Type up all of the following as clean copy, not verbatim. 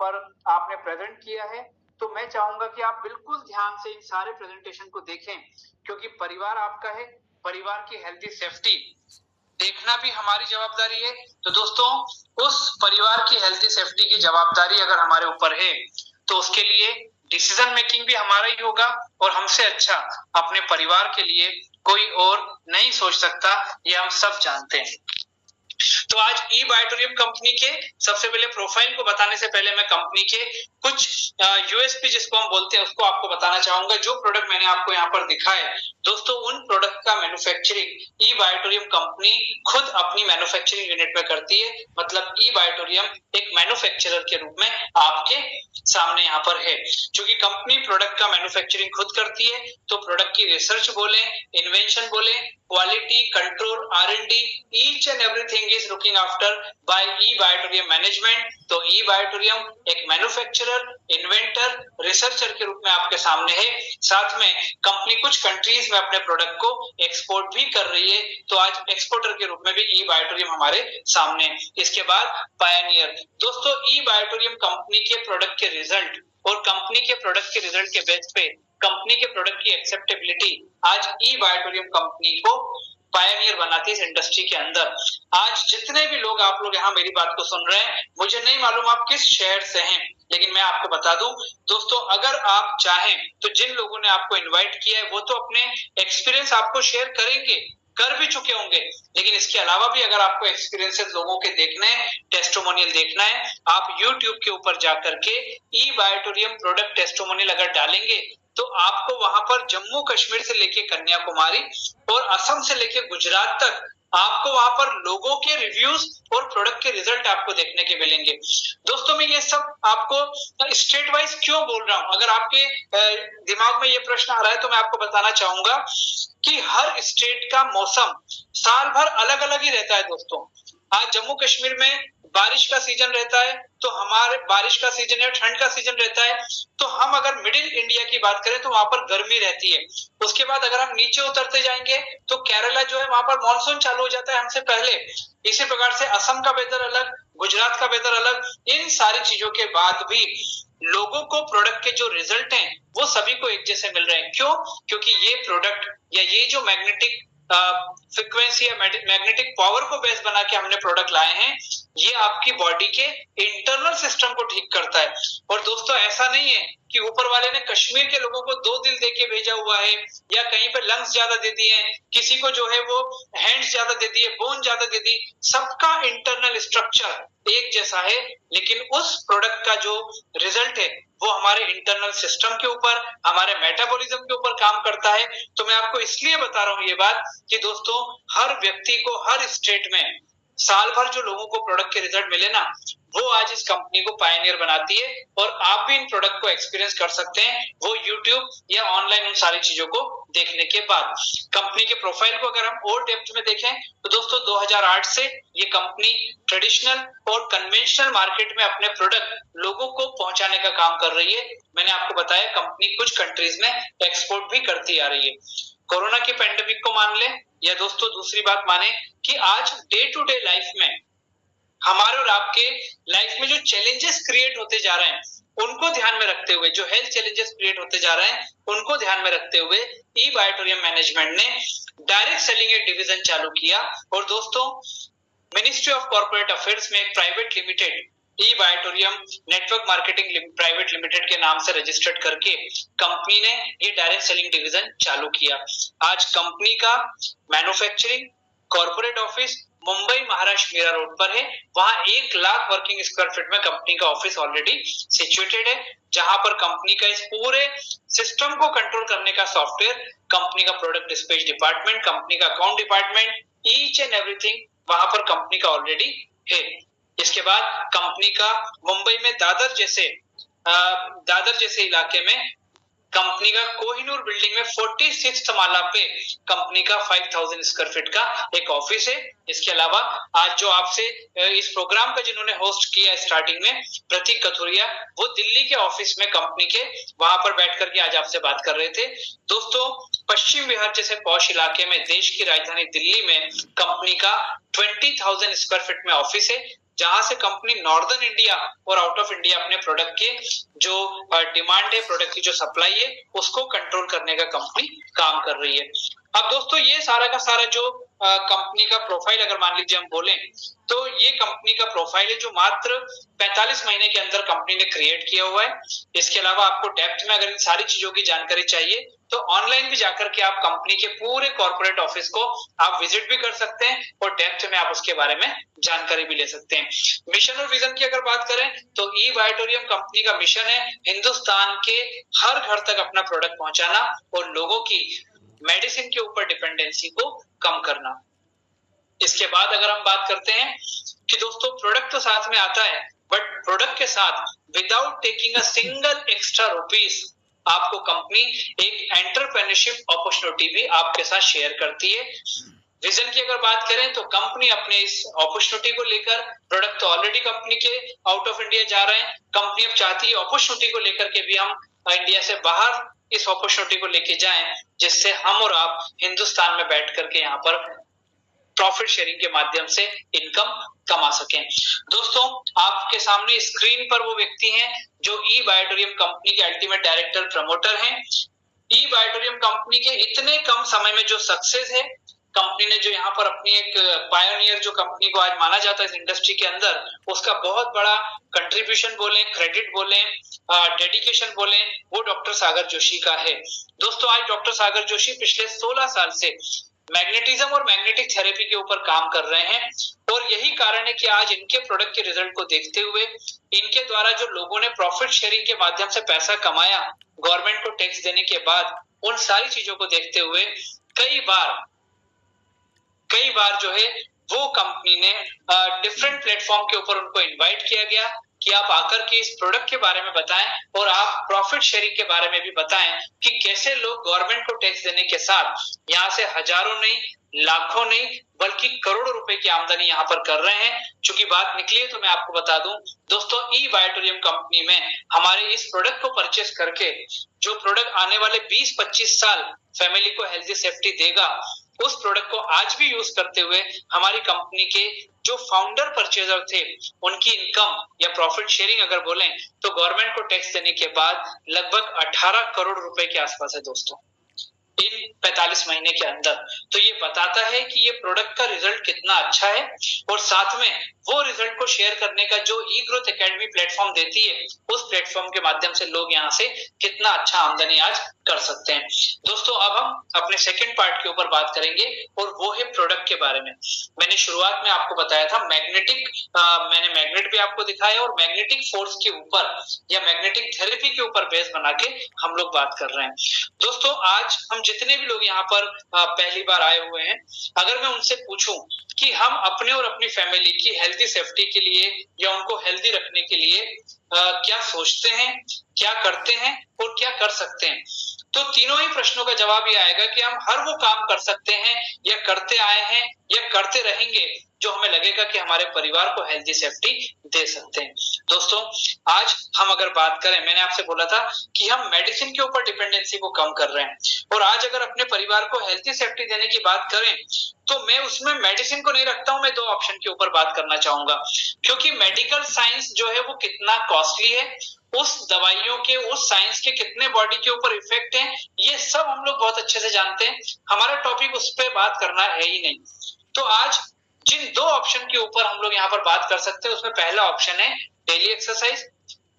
पर आपने प्रेजेंट किया है, तो मैं चाहूंगा कि आप बिल्कुल ध्यान से इन सारे प्रेजेंटेशन को देखें, क्योंकि परिवार आपका है, परिवार की हेल्थी सेफ्टी देखना भी हमारी जवाबदारी है। तो दोस्तों, उस परिवार की हेल्थी सेफ्टी की जवाबदारी अगर हमारे ऊपर है, तो उसके लिए डिसीजन मेकिंग भी हमारा ही होगा, और हमसे अच्छा अपने परिवार के लिए कोई और नहीं सोच सकता, ये हम सब जानते हैं। तो आज ई बायोटोरियम कंपनी के सबसे पहले प्रोफाइल को बताने से पहले मैं कंपनी के कुछ यूएसपी जिसको हम बोलते हैं उसको आपको बताना चाहूंगा। जो प्रोडक्ट मैंने आपको यहाँ पर दिखाए दोस्तों, उन प्रोडक्ट का मैन्युफैक्चरिंग ई बायोटोरियम कंपनी खुद अपनी मैन्युफैक्चरिंग यूनिट में करती है। मतलब ई बायोटोरियम एक मैन्युफैक्चरर के रूप में आपके सामने यहाँ पर है। क्योंकि कंपनी प्रोडक्ट का मैन्युफैक्चरिंग खुद करती है, तो प्रोडक्ट की रिसर्च बोले, इन्वेंशन बोले, quality control, R&D, each and everything is looking after by ई बायोटोरियम मैनेजमेंट। तो ई बायोटोरियम एक मैन्युफैक्चरर, इन्वेंटर, रिसर्चर के रूप में आपके सामने है। साथ में कंपनी कुछ कंट्रीज में अपने प्रोडक्ट को एक्सपोर्ट भी कर रही है, तो आज एक्सपोर्टर के रूप में भी ई बायोटोरियम हमारे सामने। इसके बाद पायनियर। दोस्तों, ई बायोटोरियम कंपनी के प्रोडक्ट के रिजल्ट और कंपनी के प्रोडक्ट के रिजल्ट के बेस पे कंपनी के प्रोडक्ट की एक्सेप्टेबिलिटी आज ई बायोटोरियम कंपनी को पायनियर बनाती है इस इंडस्ट्री के अंदर। आज जितने भी लोग आप लोग यहाँ मेरी बात को सुन रहे हैं, मुझे नहीं मालूम आप किस शहर से हैं, लेकिन मैं आपको बता दूं दोस्तों, अगर आप चाहें तो जिन लोगों ने आपको इनवाइट किया है वो तो अपने एक्सपीरियंस आपको शेयर करेंगे, कर भी चुके होंगे, लेकिन इसके अलावा भी अगर आपको एक्सपीरियंसेस लोगों के देखने हैं, टेस्टिमोनियल देखना है, आप YouTube के ऊपर जाकर के ई बायोटोरियम प्रोडक्ट टेस्टिमोनियल अगर डालेंगे तो आपको वहां पर जम्मू कश्मीर से लेके कन्याकुमारी और असम से लेके गुजरात तक आपको वहां पर लोगों के रिव्यूज और प्रोडक्ट के रिजल्ट आपको देखने के मिलेंगे। दोस्तों, मैं ये सब आपको स्टेट वाइज क्यों बोल रहा हूं, अगर आपके दिमाग में ये प्रश्न आ रहा है तो मैं आपको बताना चाहूंगा कि हर स्टेट का मौसम साल भर अलग अलग ही रहता है। दोस्तों, आज जम्मू कश्मीर में बारिश का सीजन रहता है, तो हमारे बारिश का सीजन या ठंड का सीजन रहता है, तो हम अगर मिडिल इंडिया की बात करें तो वहां पर गर्मी रहती है। उसके बाद अगर हम नीचे उतरते जाएंगे तो केरला जो है वहां पर मानसून चालू हो जाता है हमसे पहले। इसी प्रकार से असम का वेदर अलग, गुजरात का वेदर अलग। इन सारी चीजों के बाद भी लोगों को प्रोडक्ट के जो रिजल्ट हैं वो सभी को एक जैसे मिल रहे हैं। क्यों? क्योंकि ये प्रोडक्ट या ये जो मैग्नेटिक फ्रीक्वेंसी या मैग्नेटिक पावर को बेस बना के हमने प्रोडक्ट लाए हैं, ये आपकी बॉडी के इंटरनल सिस्टम को ठीक करता है। और दोस्तों, ऐसा नहीं है कि ऊपर वाले ने कश्मीर के लोगों को 2 दिल देके भेजा हुआ है, या कहीं पे लंग्स ज्यादा दे दिए हैं, किसी को जो है वो हैंड्स ज्यादा दे दिए, बोन ज्यादा दे दी। सबका इंटरनल स्ट्रक्चर एक जैसा है, लेकिन उस प्रोडक्ट का जो रिजल्ट है वो हमारे इंटरनल सिस्टम के ऊपर, हमारे मेटाबॉलिज्म के ऊपर काम करता है। तो मैं आपको इसलिए बता रहा हूं ये बात कि दोस्तों, हर व्यक्ति को हर स्टेट में साल भर जो लोगों को प्रोडक्ट के रिजल्ट मिले ना, वो आज इस कंपनी को पायनियर बनाती है। और आप भी इन प्रोडक्ट को एक्सपीरियंस कर सकते हैं, वो यूट्यूब या ऑनलाइन उन सारी चीजों को देखने के बाद। कंपनी के प्रोफाइल को अगर हम और डेप्थ में देखें तो दोस्तों, 2008 से ये कंपनी ट्रेडिशनल और कन्वेंशनल मार्केट में अपने प्रोडक्ट लोगों को पहुंचाने का काम कर रही है। मैंने आपको बताया कंपनी कुछ कंट्रीज में एक्सपोर्ट भी करती आ रही है। कोरोना की पेंडेमिक को मान ले या दोस्तों दूसरी बात माने कि आज डे टू डे लाइफ में हमारे और आपके लाइफ में जो चैलेंजेस क्रिएट होते जा रहे हैं उनको ध्यान में रखते हुए, जो हेल्थ चैलेंजेस क्रिएट होते जा रहे हैं उनको ध्यान में रखते हुए ई बायोटोरियम मैनेजमेंट ने डायरेक्ट सेलिंग एक डिवीजन चालू किया। और दोस्तों, मिनिस्ट्री ऑफ कॉर्पोरेट अफेयर्स में एक प्राइवेट लिमिटेड ई बायोटोरियम नेटवर्क मार्केटिंग प्राइवेट लिमिटेड के नाम से रजिस्टर्ड करके कंपनी ने ये डायरेक्ट सेलिंग डिवीजन चालू किया। आज कंपनी का manufacturing corporate office Mumbai Maharashtra Mira Road पर है। वहां 1 लाख वर्किंग स्क्वायर फीट में कंपनी का ऑफिस ऑलरेडी सिचुएटेड है, जहां पर कंपनी का इस पूरे सिस्टम को कंट्रोल करने का सॉफ्टवेयर, कंपनी का प्रोडक्ट डिस्पैच डिपार्टमेंट, कंपनी का account department, each and everything वहां पर कंपनी का ऑलरेडी है। इसके बाद कंपनी का मुंबई में दादर जैसे इलाके में कंपनी का कोहिनूर बिल्डिंग में 46 माला पे कंपनी का 5000 स्क्वायर फीट का एक ऑफिस है। इसके अलावा आज जो आपसे इस प्रोग्राम का जिन्होंने होस्ट किया स्टार्टिंग में, प्रतीक कथुरिया, वो दिल्ली के ऑफिस में कंपनी के वहां पर बैठ करके आज आपसे बात कर रहे थे। दोस्तों, पश्चिम बिहार जैसे पॉश इलाके में, देश की राजधानी दिल्ली में कंपनी का 20,000 स्क्वायर फीट में ऑफिस है। जहां से कंपनी नॉर्दर्न इंडिया और आउट ऑफ इंडिया अपने प्रोडक्ट के जो डिमांड है, प्रोडक्ट की जो सप्लाई है, उसको कंट्रोल करने का कंपनी काम कर रही है। अब दोस्तों ये सारा का सारा जो कंपनी का प्रोफाइल अगर मान लीजिए हम बोलें, तो ये कंपनी का प्रोफाइल है जो मात्र 45 महीने के अंदर कंपनी ने क्रिएट किया हुआ है। इसके अलावा आपको डेप्थ में अगर इन सारी चीजों की जानकारी चाहिए तो ऑनलाइन भी जाकर के आप कंपनी के पूरे कॉर्पोरेट ऑफिस को आप विजिट भी कर सकते हैं और डेप्थ में आप उसके बारे में जानकारी भी ले सकते हैं। मिशन और विजन की अगर बात करें तो ई बायोटोरियम कंपनी का मिशन है हिंदुस्तान के हर घर तक अपना प्रोडक्ट पहुंचाना और लोगों की मेडिसिन के ऊपर डिपेंडेंसी को कम करना। इसके बाद अगर हम बात करते हैं कि दोस्तों प्रोडक्ट तो साथ में आता है, बट प्रोडक्ट के साथ without taking a single extra rupees आपको कंपनी एक एंटरप्रेन्योरशिप अपॉर्चुनिटी भी आपके साथ शेयर करती है। विजन की अगर बात करें तो कंपनी अपने इस अपॉर्चुनिटी को लेकर, प्रोडक्ट तो ऑलरेडी कंपनी के आउट ऑफ इंडिया जा रहे हैं, कंपनी अब चाहती है अपॉर्चुनिटी को लेकर के भी हम इंडिया से बाहर इस अपॉर्चुनिटी को लेके जाएं, जिससे हम और आप हिंदुस्तान में बैठ करके यहाँ पर प्रॉफिट शेयरिंग के माध्यम से इनकम कमा सकें। दोस्तों आपके सामने स्क्रीन पर वो व्यक्ति हैं जो ई बायोटोरियम कंपनी के अल्टीमेट डायरेक्टर प्रमोटर हैं। ई बायोटोरियम कंपनी के इतने कम समय में जो सक्सेस है, कंपनी ने जो यहाँ पर अपनी एक पायोनियर जो कंपनी को आज माना जाता है इस इंडस्ट्री के अंदर, उसका बहुत बड़ा कंट्रीब्यूशन बोले, क्रेडिट बोले, डेडिकेशन बोले, वो डॉक्टर सागर जोशी का है। दोस्तों आज डॉक्टर सागर जोशी पिछले 16 साल से मैग्नेटिज्म और मैग्नेटिक थेरेपी के ऊपर काम कर रहे हैं और यही कारण है कि आज इनके प्रोडक्ट के रिजल्ट को देखते हुए, इनके द्वारा जो लोगों ने प्रॉफिट शेयरिंग के माध्यम से पैसा कमाया गवर्नमेंट को टैक्स देने के बाद, उन सारी चीजों को देखते हुए कई बार जो है वो कंपनी ने डिफरेंट प्लेटफॉर्म के ऊपर उनको इनवाइट किया गया कि आप आकर के इस प्रोडक्ट के बारे में बताएं और आप प्रॉफिट शेयरिंग के बारे में भी बताएं कि कैसे लोग गवर्नमेंट को टैक्स देने के साथ यहाँ से हजारों नहीं, लाखों नहीं, बल्कि करोड़ों रुपए की आमदनी यहाँ पर कर रहे हैं। चूंकि बात निकली है तो मैं आपको बता दूं दोस्तों, ई बायोटोरियम कंपनी में हमारे इस प्रोडक्ट को परचेस करके जो प्रोडक्ट आने वाले 20-25 साल फैमिली को हेल्दी सेफ्टी देगा, उस प्रोडक्ट को आज भी यूज करते हुए हमारी कंपनी के जो फाउंडर परचेजर थे, उनकी इनकम या प्रॉफिट शेयरिंग अगर बोलें तो गवर्नमेंट को टैक्स देने के बाद लगभग 18 करोड़ रुपए के आसपास है दोस्तों इन 45 महीने के अंदर। तो ये बताता है कि ये प्रोडक्ट का रिजल्ट कितना अच्छा है और साथ में वो रिजल्ट को शेयर करने का जो ई ग्रोथ एकेडमी प्लेटफॉर्म देती है, उस प्लेटफॉर्म के माध्यम से लोग यहाँ से कितना अच्छा आमदनी आज कर सकते हैं। दोस्तों अब हम अपने सेकंड पार्ट के ऊपर बात करेंगे और वो है प्रोडक्ट के बारे में। मैंने शुरुआत में आपको बताया था मैंने मैग्नेट भी आपको दिखाया और मैग्नेटिक फोर्स के ऊपर या मैग्नेटिक थेरेपी के ऊपर बेस बना के हम लोग बात कर रहे हैं। दोस्तों आज हम जितने भी लोग यहाँ पर पहली बार आए हुए हैं, अगर मैं उनसे पूछूं कि हम अपने और अपनी फैमिली की हेल्दी सेफ्टी के लिए या उनको हेल्दी रखने के लिए क्या सोचते हैं, क्या करते हैं और क्या कर सकते हैं, तो तीनों ही प्रश्नों का जवाब ये आएगा कि हम हर वो काम कर सकते हैं या करते आए हैं या करते रहेंगे जो हमें लगेगा कि हमारे परिवार को हेल्दी सेफ्टी दे सकते हैं। दोस्तों आज हम अगर बात करें, मैंने आपसे बोला था कि हम मेडिसिन के ऊपर डिपेंडेंसी को कम कर रहे हैं और आज अगर अपने परिवार को हेल्दी सेफ्टी देने की बात करें तो मैं उसमें मेडिसिन को नहीं रखता हूं, मैं 2 ऑप्शन के ऊपर बात करना चाहूंगा। क्योंकि मेडिकल साइंस जो है वो कितना कॉस्टली है, उस दवाइयों के, उस साइंस के कितने बॉडी के ऊपर इफेक्ट है, ये सब हम लोग बहुत अच्छे से जानते हैं। हमारा टॉपिक उस पर बात करना है ही नहीं। तो आज जिन 2 ऑप्शन के ऊपर हम लोग यहाँ पर बात कर सकते हैं, उसमें पहला ऑप्शन है डेली एक्सरसाइज,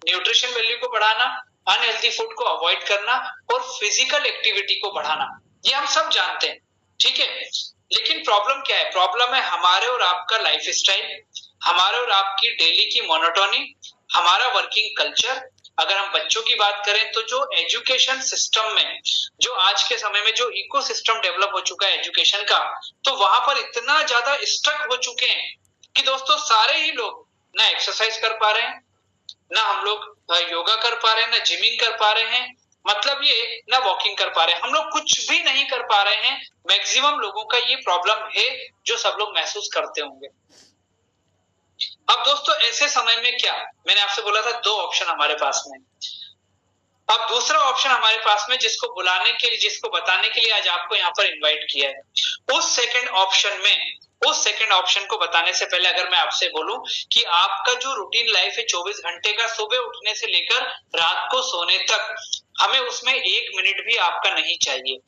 न्यूट्रिशन वैल्यू को बढ़ाना, अनहेल्दी फूड को अवॉइड करना और फिजिकल एक्टिविटी को बढ़ाना। ये हम सब जानते हैं, ठीक है। लेकिन प्रॉब्लम क्या है? प्रॉब्लम है हमारे और आपका लाइफ स्टाइल, हमारे और आपकी डेली की मोनोटोनी, हमारा वर्किंग कल्चर। अगर हम बच्चों की बात करें तो जो एजुकेशन सिस्टम में, जो आज के समय में जो इकोसिस्टम डेवलप हो चुका है एजुकेशन का, तो वहां पर इतना ज्यादा स्टक हो चुके हैं कि दोस्तों सारे ही लोग ना एक्सरसाइज कर पा रहे हैं, ना हम लोग योगा कर पा रहे हैं, ना जिमिंग कर पा रहे हैं, मतलब ये ना वॉकिंग कर पा रहे हैं, हम लोग कुछ भी नहीं कर पा रहे हैं। मैक्सिमम लोगों का ये प्रॉब्लम है जो सब लोग महसूस करते होंगे। अब दोस्तों ऐसे समय में क्या, मैंने आपसे बोला था 2 ऑप्शन हमारे पास में। अब दूसरा ऑप्शन हमारे पास में जिसको बुलाने के लिए, जिसको बताने के लिए आज आपको यहाँ पर इनवाइट किया है, उस सेकंड ऑप्शन में उस सेकंड ऑप्शन को बताने से पहले अगर मैं आपसे बोलूं कि आपका जो रूटीन लाइफ है 24 घंटे का, सुबह उठने से लेकर रात को सोने तक, हमें उसमें 1 मिनट भी आपका नहीं चाहिए।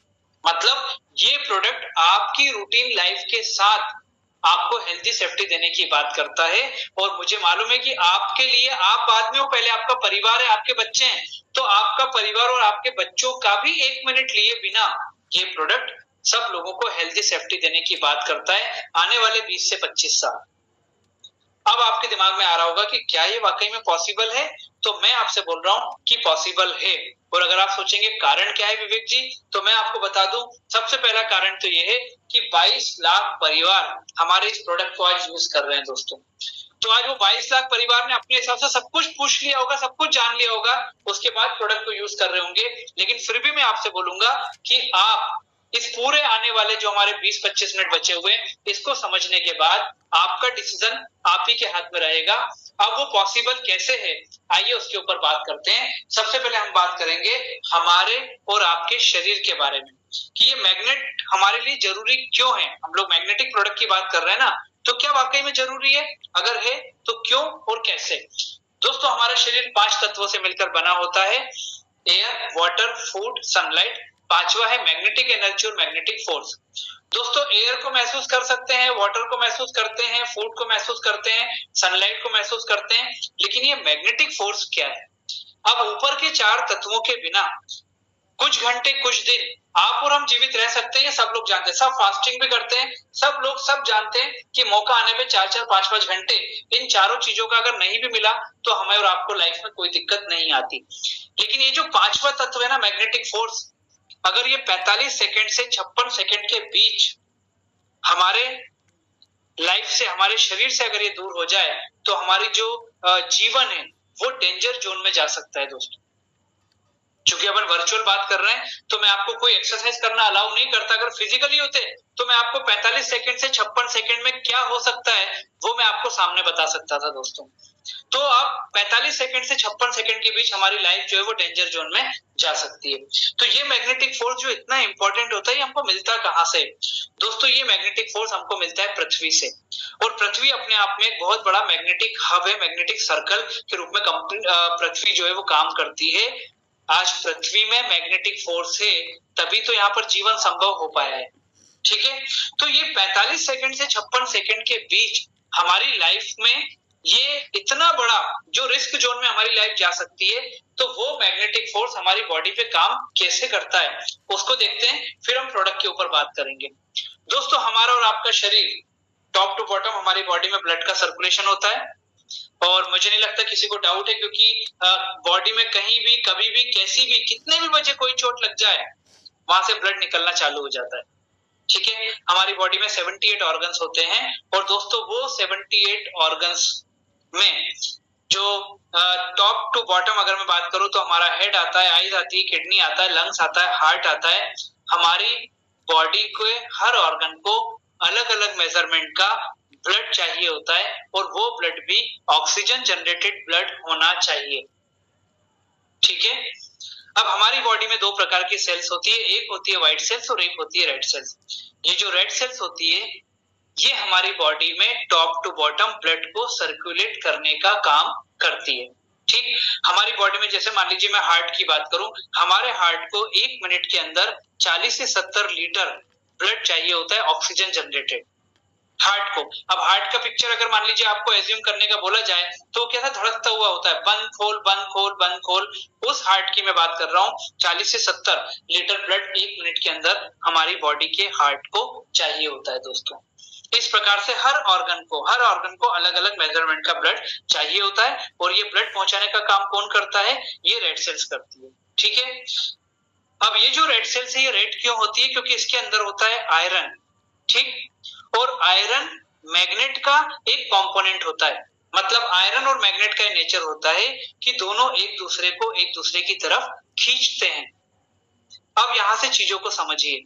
मतलब ये प्रोडक्ट आपकी रूटीन लाइफ के साथ आपको हेल्दी सेफ्टी देने की बात करता है। और मुझे मालूम है कि आपके लिए, आप बाद में हो, पहले आपका परिवार है, आपके बच्चे हैं, तो आपका परिवार और आपके बच्चों का भी 1 मिनट लिए बिना ये प्रोडक्ट सब लोगों को हेल्दी सेफ्टी देने की बात करता है आने वाले 20 से 25 साल। अब आपके दिमाग में आ रहा होगा कि क्या ये वाकई में पॉसिबल है? तो मैं आपसे बोल रहा हूं कि पॉसिबल है। और अगर आप सोचेंगे कारण क्या है विवेक जी, तो मैं आपको बता दूं, सबसे पहला कारण तो ये है कि 22 लाख परिवार हमारे इस प्रोडक्ट को आज यूज कर रहे हैं दोस्तों। तो आज वो 22 लाख परिवार ने अपने हिसाब से सब कुछ पूछ लिया होगा, सब कुछ जान लिया होगा, उसके बाद प्रोडक्ट को यूज कर रहे होंगे। लेकिन फिर भी मैं आपसे बोलूंगा कि आप इस पूरे आने वाले जो हमारे 20-25 मिनट बचे हुए हैं, इसको समझने के बाद आपका डिसीजन आप ही के हाथ में रहेगा। अब वो पॉसिबल कैसे है, आइए उसके ऊपर बात करते हैं। सबसे पहले हम बात करेंगे हमारे और आपके शरीर के बारे में कि ये मैग्नेट हमारे लिए जरूरी क्यों है। हम लोग मैग्नेटिक प्रोडक्ट की बात कर रहे हैं ना, तो क्या वाकई में जरूरी है? अगर है तो क्यों और कैसे? दोस्तों, हमारा शरीर 5 तत्वों से मिलकर बना होता है, एयर, वाटर, फूड, सनलाइट। पांचवा है मैग्नेटिक एनर्जी और मैग्नेटिक फोर्स। दोस्तों, एयर को महसूस कर सकते हैं, वाटर को महसूस करते हैं, फूड को महसूस करते हैं, सनलाइट को महसूस करते हैं, लेकिन ये मैग्नेटिक फोर्स क्या है? अब ऊपर के 4 तत्वों के बिना कुछ घंटे, कुछ दिन आप और हम जीवित रह सकते हैं, सब लोग जानते हैं, सब फास्टिंग भी करते हैं, सब लोग सब जानते हैं कि मौका आने पे 4-4, 5-5 घंटे इन चारों चीजों का अगर नहीं भी मिला तो हमें और आपको लाइफ में कोई दिक्कत नहीं आती। लेकिन ये जो 5वां तत्व है ना, मैग्नेटिक फोर्स, अगर ये 45 सेकंड से 56 सेकंड के बीच हमारे लाइफ से, हमारे शरीर से अगर ये दूर हो जाए तो हमारी जो जीवन है वो डेंजर जोन में जा सकता है दोस्तों। क्योंकि अपन वर्चुअल बात कर रहे हैं तो मैं आपको कोई एक्सरसाइज करना अलाउ नहीं करता। अगर फिजिकली होते तो मैं आपको 45 सेकंड से 56 सेकंड में क्या हो सकता है वो मैं आपको सामने बता सकता था दोस्तों। तो अब 45 सेकंड से 56 सेकंड के बीच हमारी लाइफ जो है वो डेंजर जोन में जा सकती है। तो ये मैग्नेटिक फोर्स जो इतना इंपॉर्टेंट होता है, हमको मिलता कहां से? दोस्तों, ये मैग्नेटिक फोर्स हमको मिलता है पृथ्वी से। और पृथ्वी अपने आप में एक बहुत बड़ा मैग्नेटिक हब है, मैग्नेटिक सर्कल के रूप में पृथ्वी जो है वो काम करती है। आज पृथ्वी में मैग्नेटिक फोर्स है, तभी तो यहाँ पर जीवन संभव हो पाया है। ठीक है, तो ये 45 सेकंड से 56 सेकंड के बीच हमारी लाइफ में ये इतना बड़ा जो रिस्क जोन में हमारी लाइफ जा सकती है, तो वो मैग्नेटिक फोर्स हमारी बॉडी पे काम कैसे करता है उसको देखते हैं, फिर हम प्रोडक्ट के ऊपर बात करेंगे। दोस्तों, हमारा और आपका शरीर टॉप टू बॉटम, हमारी बॉडी में ब्लड का सर्कुलेशन होता है और मुझे नहीं लगता किसी को डाउट है, क्योंकि बॉडी में कहीं भी, कभी भी, कैसी भी, कितने भी बजे कोई चोट लग जाए वहां से ब्लड निकलना चालू हो जाता है। ठीक है, हमारी बॉडी में 78 ऑर्गन्स होते हैं और दोस्तों वो 78 ऑर्गन्स में जो टॉप टू बॉटम अगर मैं बात करूं तो हमारा हेड आता है, आईज आती है, किडनी आता है, लंग्स आता है, हार्ट आता है। हमारी बॉडी के हर ऑर्गन को अलग अलग मेजरमेंट का ब्लड चाहिए होता है और वो ब्लड भी ऑक्सीजन जनरेटेड ब्लड होना चाहिए। ठीक है, अब हमारी बॉडी में 2 प्रकार की सेल्स होती है, एक होती है व्हाइट सेल्स और एक होती है रेड सेल्स। ये जो रेड सेल्स होती है ये हमारी बॉडी में टॉप टू बॉटम ब्लड को सर्कुलेट करने का काम करती है। ठीक, हमारी बॉडी में जैसे मान लीजिए मैं हार्ट की बात करूं, हमारे हार्ट को 1 मिनट के अंदर 40 से 70 लीटर ब्लड चाहिए होता है ऑक्सीजन जनरेटेड हार्ट को। अब हार्ट का पिक्चर अगर मान लीजिए आपको एज्यूम करने का बोला जाए तो कैसा धड़कता हुआ होता है, बंद खोल बंद खोल बंद खोल। उस हार्ट की मैं बात कर रहा हूँ, 40 से 70 लीटर ब्लड 1 मिनट के अंदर हमारी बॉडी के हार्ट को चाहिए होता है दोस्तों। इस प्रकार से हर ऑर्गन को अलग अलग मेजरमेंट का ब्लड चाहिए होता है और ये ब्लड पहुंचाने का काम कौन करता है? ये रेड सेल्स करती है। ठीक है, अब ये जो रेड सेल्स है ये रेड क्यों होती है? क्योंकि इसके अंदर होता है आयरन। ठीक, और आयरन मैग्नेट का एक कंपोनेंट होता है। मतलब आयरन और मैग्नेट का नेचर होता है कि दोनों एक दूसरे को एक दूसरे की तरफ खींचते हैं। अब यहां से चीजों को समझिए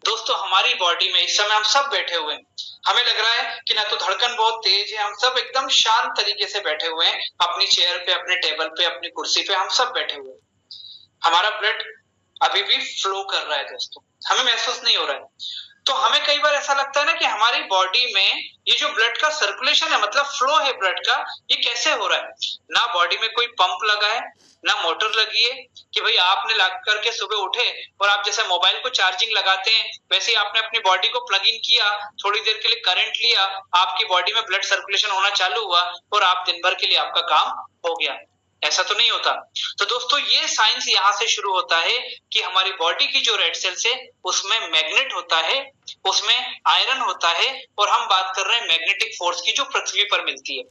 दोस्तों, हमारी बॉडी में इस समय हम सब बैठे हुए हैं, हमें लग रहा है कि ना तो धड़कन बहुत तेज है, हम सब एकदम शांत तरीके से बैठे हुए हैं अपनी चेयर पे, अपने टेबल पे, अपनी कुर्सी पे, हम सब बैठे हुए हैं। हमारा ब्लड अभी भी फ्लो कर रहा है दोस्तों, हमें महसूस नहीं हो रहा है। तो हमें कई बार ऐसा लगता है ना कि हमारी बॉडी में ये जो ब्लड का सर्कुलेशन है, मतलब फ्लो है ब्लड का, ये कैसे हो रहा है। ना बॉडी में कोई पंप लगा है, ना मोटर लगी है कि भाई आपने लग करके सुबह उठे और आप जैसे मोबाइल को चार्जिंग लगाते हैं वैसे ही आपने अपनी बॉडी को प्लग इन किया, थोड़ी देर के लिए करंट लिया, आपकी बॉडी में ब्लड सर्कुलेशन होना चालू हुआ और आप दिन भर के लिए आपका काम हो गया। ऐसा तो नहीं होता। तो दोस्तों ये साइंस यहाँ से शुरू होता है कि हमारी बॉडी की जो रेड सेल्स है उसमें मैग्नेट होता है, उसमें आयरन होता है, और हम बात कर रहे हैं मैग्नेटिक फोर्स की जो पृथ्वी पर मिलती है।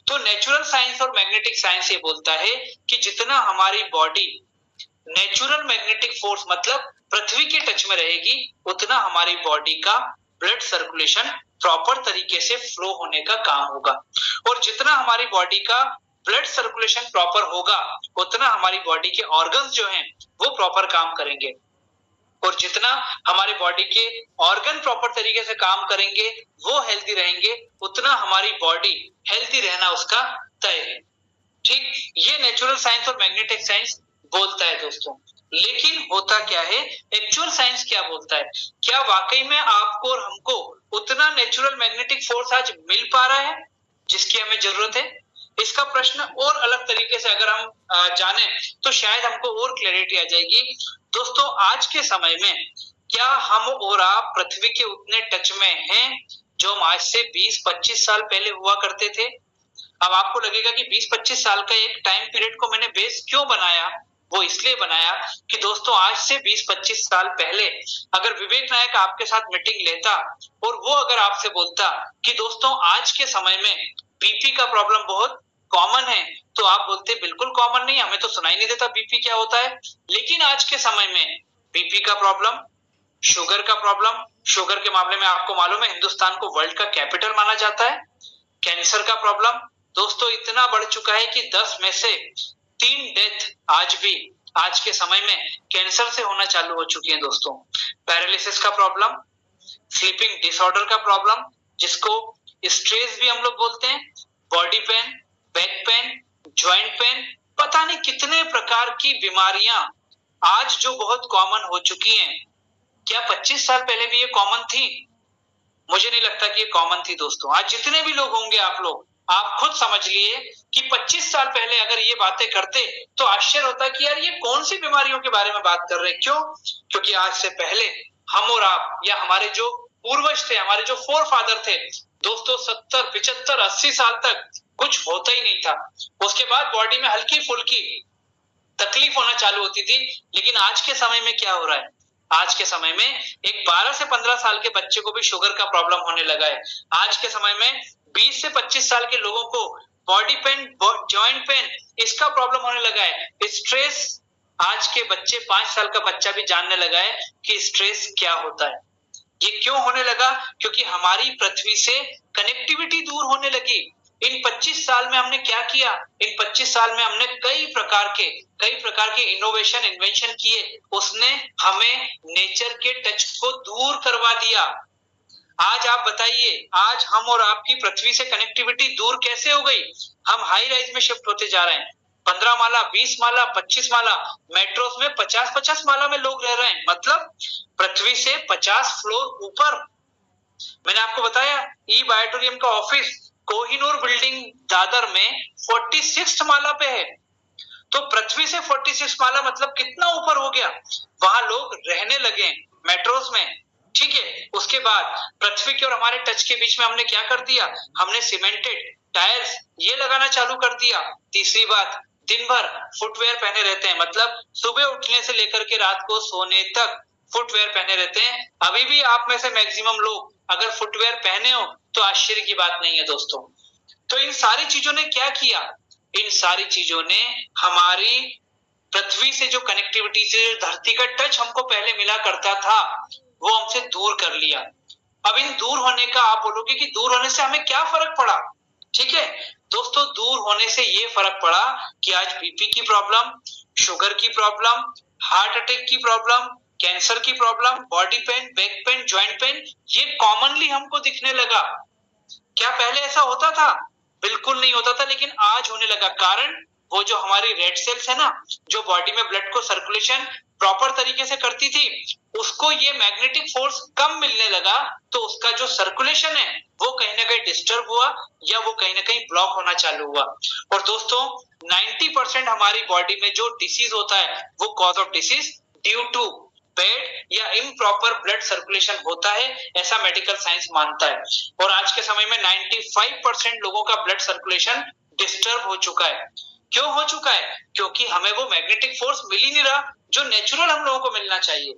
तो नेचुरल साइंस और मैग्नेटिक साइंस ये बोलता है कि जितना हमारी बॉडी नेचुरल मैग्नेटिक फोर्स मतलब पृथ्वी के टच में रहेगी उतना हमारी बॉडी का ब्लड सर्कुलेशन प्रॉपर तरीके से फ्लो होने का काम होगा, और जितना हमारी बॉडी का ब्लड सर्कुलेशन प्रॉपर होगा उतना हमारी बॉडी के ऑर्गन्स जो हैं वो प्रॉपर काम करेंगे, और जितना हमारी बॉडी के ऑर्गन प्रॉपर तरीके से काम करेंगे वो हेल्दी रहेंगे, उतना हमारी बॉडी हेल्दी रहना उसका तय है। ठीक, ये नेचुरल साइंस और मैग्नेटिक साइंस बोलता है दोस्तों। लेकिन होता क्या है, एक्चुअल साइंस क्या बोलता है, क्या वाकई में आपको और हमको उतना नेचुरल मैग्नेटिक फोर्स आज मिल पा रहा है जिसकी हमें जरूरत है। इसका प्रश्न और अलग तरीके से अगर हम जाने तो शायद हमको और क्लैरिटी आ जाएगी। दोस्तों आज के समय में क्या हम और आप पृथ्वी के उतने टच में हैं जो हम आज से 20-25 साल पहले हुआ करते थे। अब आपको लगेगा कि 20-25 साल का एक टाइम पीरियड को मैंने बेस क्यों बनाया, वो इसलिए बनाया कि दोस्तों आज से 20-25 साल पहले अगर विवेक नायक आपके साथ मीटिंग लेता और वो अगर आपसे बोलता कि दोस्तों आज के समय में बीपी का प्रॉब्लम बहुत कॉमन है, तो आप बोलते बिल्कुल कॉमन नहीं, हमें तो सुनाई नहीं देता बीपी क्या होता है। लेकिन आज के समय में बीपी का प्रॉब्लम, शुगर का प्रॉब्लम, शुगर के मामले में आपको मालूम है हिंदुस्तान को वर्ल्ड का कैपिटल माना जाता है। कैंसर का प्रॉब्लम दोस्तों इतना बढ़ चुका है कि 10 में से 3 डेथ आज भी आज के समय में कैंसर से होना चालू हो चुकी है दोस्तों। पैरालिसिस का प्रॉब्लम, स्लीपिंग डिसऑर्डर का प्रॉब्लम जिसको स्ट्रेस भी हम लोग बोलते हैं, body pain, back pain, joint pain, पता नहीं कितने प्रकार की बीमारियां आज जो बहुत कॉमन हो चुकी हैं। क्या 25 साल पहले भी ये कॉमन थी? मुझे नहीं लगता कि ये कॉमन थी दोस्तों। आज जितने भी लोग होंगे आप लोग, आप खुद समझ लिए कि 25 साल पहले अगर ये बातें करते तो आश्चर्य होता कि यार ये कौन सी बीमारियों के बारे में बात कर रहे हैं। क्यों? क्योंकि आज से पहले हम और आप या हमारे जो पूर्वज थे, हमारे जो फोर फादर थे दोस्तों, 70, 75, 80 साल तक कुछ होता ही नहीं था। उसके बाद बॉडी में हल्की फुल्की तकलीफ होना चालू होती थी। लेकिन आज के समय में क्या हो रहा है, आज के समय में एक 12 से 15 साल के बच्चे को भी शुगर का प्रॉब्लम होने लगा है। आज के समय में 20 से 25 साल के लोगों को बॉडी पेन, जॉइंट पेन, इसका प्रॉब्लम होने लगा है। स्ट्रेस, आज के बच्चे 5 साल का बच्चा भी जानने लगा है कि स्ट्रेस क्या होता है। ये क्यों होने लगा? क्योंकि हमारी पृथ्वी से कनेक्टिविटी दूर होने लगी। इन 25 साल में हमने क्या किया? इन 25 साल में हमने कई प्रकार के इनोवेशन, इन्वेंशन किए। उसने हमें नेचर के टच को दूर करवा दिया। आज आप बताइए, आज हम और आपकी पृथ्वी से कनेक्टिविटी दूर कैसे हो गई? हम हाई राइज में शिफ्ट होते जा रहे हैं। 15 माला, 20 माला, 25 माला, मेट्रोस में 50-50 माला में लोग रह रहे हैं, मतलब पृथ्वी से 50 फ्लोर ऊपर। मैंने आपको बताया ई बायोटोरियम का ऑफिस कोहिनूर बिल्डिंग दादर में 46 माला पे है। तो पृथ्वी से 46 माला मतलब कितना ऊपर हो गया। वहां लोग रहने लगे मेट्रोस में। ठीक है, उसके बाद पृथ्वी के और हमारे टच के बीच में हमने क्या कर दिया? हमने सीमेंटेड टायर्स ये लगाना चालू कर दिया। तीसरी बात, दिन भर फुटवेयर पहने रहते हैं, मतलब सुबह उठने से लेकर के रात को सोने तक फुटवेयर पहने रहते हैं। अभी भी आप में से मैक्सिमम लोग अगर फुटवेयर पहने हो तो आश्चर्य की बात नहीं है दोस्तों। तो इन सारी चीजों ने क्या किया? इन सारी चीजों ने हमारी पृथ्वी से जो कनेक्टिविटी से धरती का टच हमको पहले मिला करता था वो हमसे दूर कर लिया। अब इन दूर होने का आप बोलोगे कि दूर होने से हमें क्या फर्क पड़ा? ठीक है दोस्तों, दूर होने से ये फर्क पड़ा कि आज बीपी की प्रॉब्लम, शुगर की प्रॉब्लम, हार्ट अटैक की प्रॉब्लम, कैंसर की problem, body pain, back pain, joint pain, ये कॉमनली हमको दिखने लगा। क्या पहले ऐसा होता था? बिल्कुल नहीं होता था, लेकिन आज होने लगा। कारण वो जो हमारी रेड सेल्स है ना, जो बॉडी में ब्लड को सर्कुलेशन प्रॉपर तरीके से करती थी, उसको ये मैग्नेटिक फोर्स कम मिलने लगा, तो उसका जो सर्कुलेशन है वो कहीं ना कहीं डिस्टर्ब हुआ या वो कहीं ना कहीं ब्लॉक होना चालू हुआ। और दोस्तों 90% हमारी बॉडी में जो डिसीज होता है वो cause of disease due to bad या इम्प्रॉपर ब्लड सर्कुलेशन होता है, ऐसा मेडिकल साइंस मानता है। और आज के समय में 95% लोगों का ब्लड सर्कुलेशन डिस्टर्ब हो चुका है। क्यों हो चुका है? क्योंकि हमें वो मैग्नेटिक फोर्स मिल ही नहीं रहा जो नेचुरल हम लोगों को मिलना चाहिए।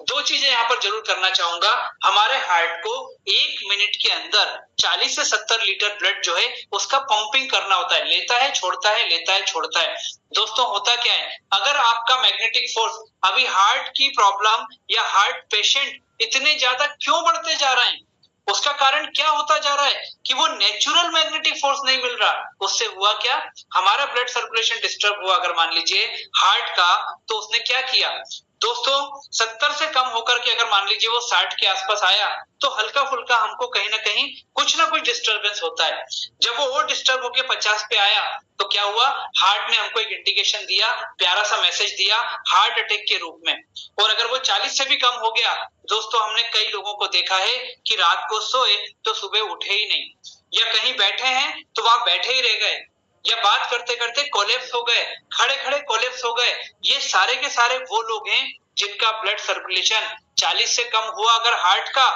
दो चीजें यहाँ पर जरूर करना चाहूंगा। हमारे हार्ट को 1 मिनट के अंदर 40 से 70 लीटर ब्लड जो है उसका पंपिंग करना होता है, लेता है छोड़ता है, लेता है छोड़ता है। दोस्तों होता क्या है, अगर आपका मैग्नेटिक फोर्स, अभी हार्ट की प्रॉब्लम या हार्ट पेशेंट इतने ज्यादा क्यों बढ़ते जा रहे हैं, उसका कारण क्या होता जा रहा है कि वो नेचुरल मैग्नेटिक फोर्स नहीं मिल रहा। उससे हुआ क्या, हमारा ब्लड सर्कुलेशन डिस्टर्ब हुआ अगर मान लीजिए हार्ट का, तो उसने क्या किया दोस्तों, 70 से कम होकर के अगर मान लीजिए वो 60 के आसपास आया, तो हल्का फुल्का हमको कहीं ना कहीं कुछ ना कुछ डिस्टर्बेंस होता है। जब वो और डिस्टर्ब होकर 50 पे आया, तो क्या हुआ, हार्ट ने हमको एक इंडिकेशन दिया, प्यारा सा मैसेज दिया हार्ट अटैक के रूप में। और अगर वो 40 से भी कम हो गया, दोस्तों हमने कई लोगों को देखा है कि रात को सोए तो सुबह उठे ही नहीं, या कहीं बैठे हैं तो वहां बैठे ही रह गए, या बात करते करते कोलैप्स हो गए, खड़े खड़े कोलैप्स हो गए। ये सारे के सारे वो लोग हैं जिनका ब्लड सर्कुलेशन 40 से कम हुआ अगर हार्ट का,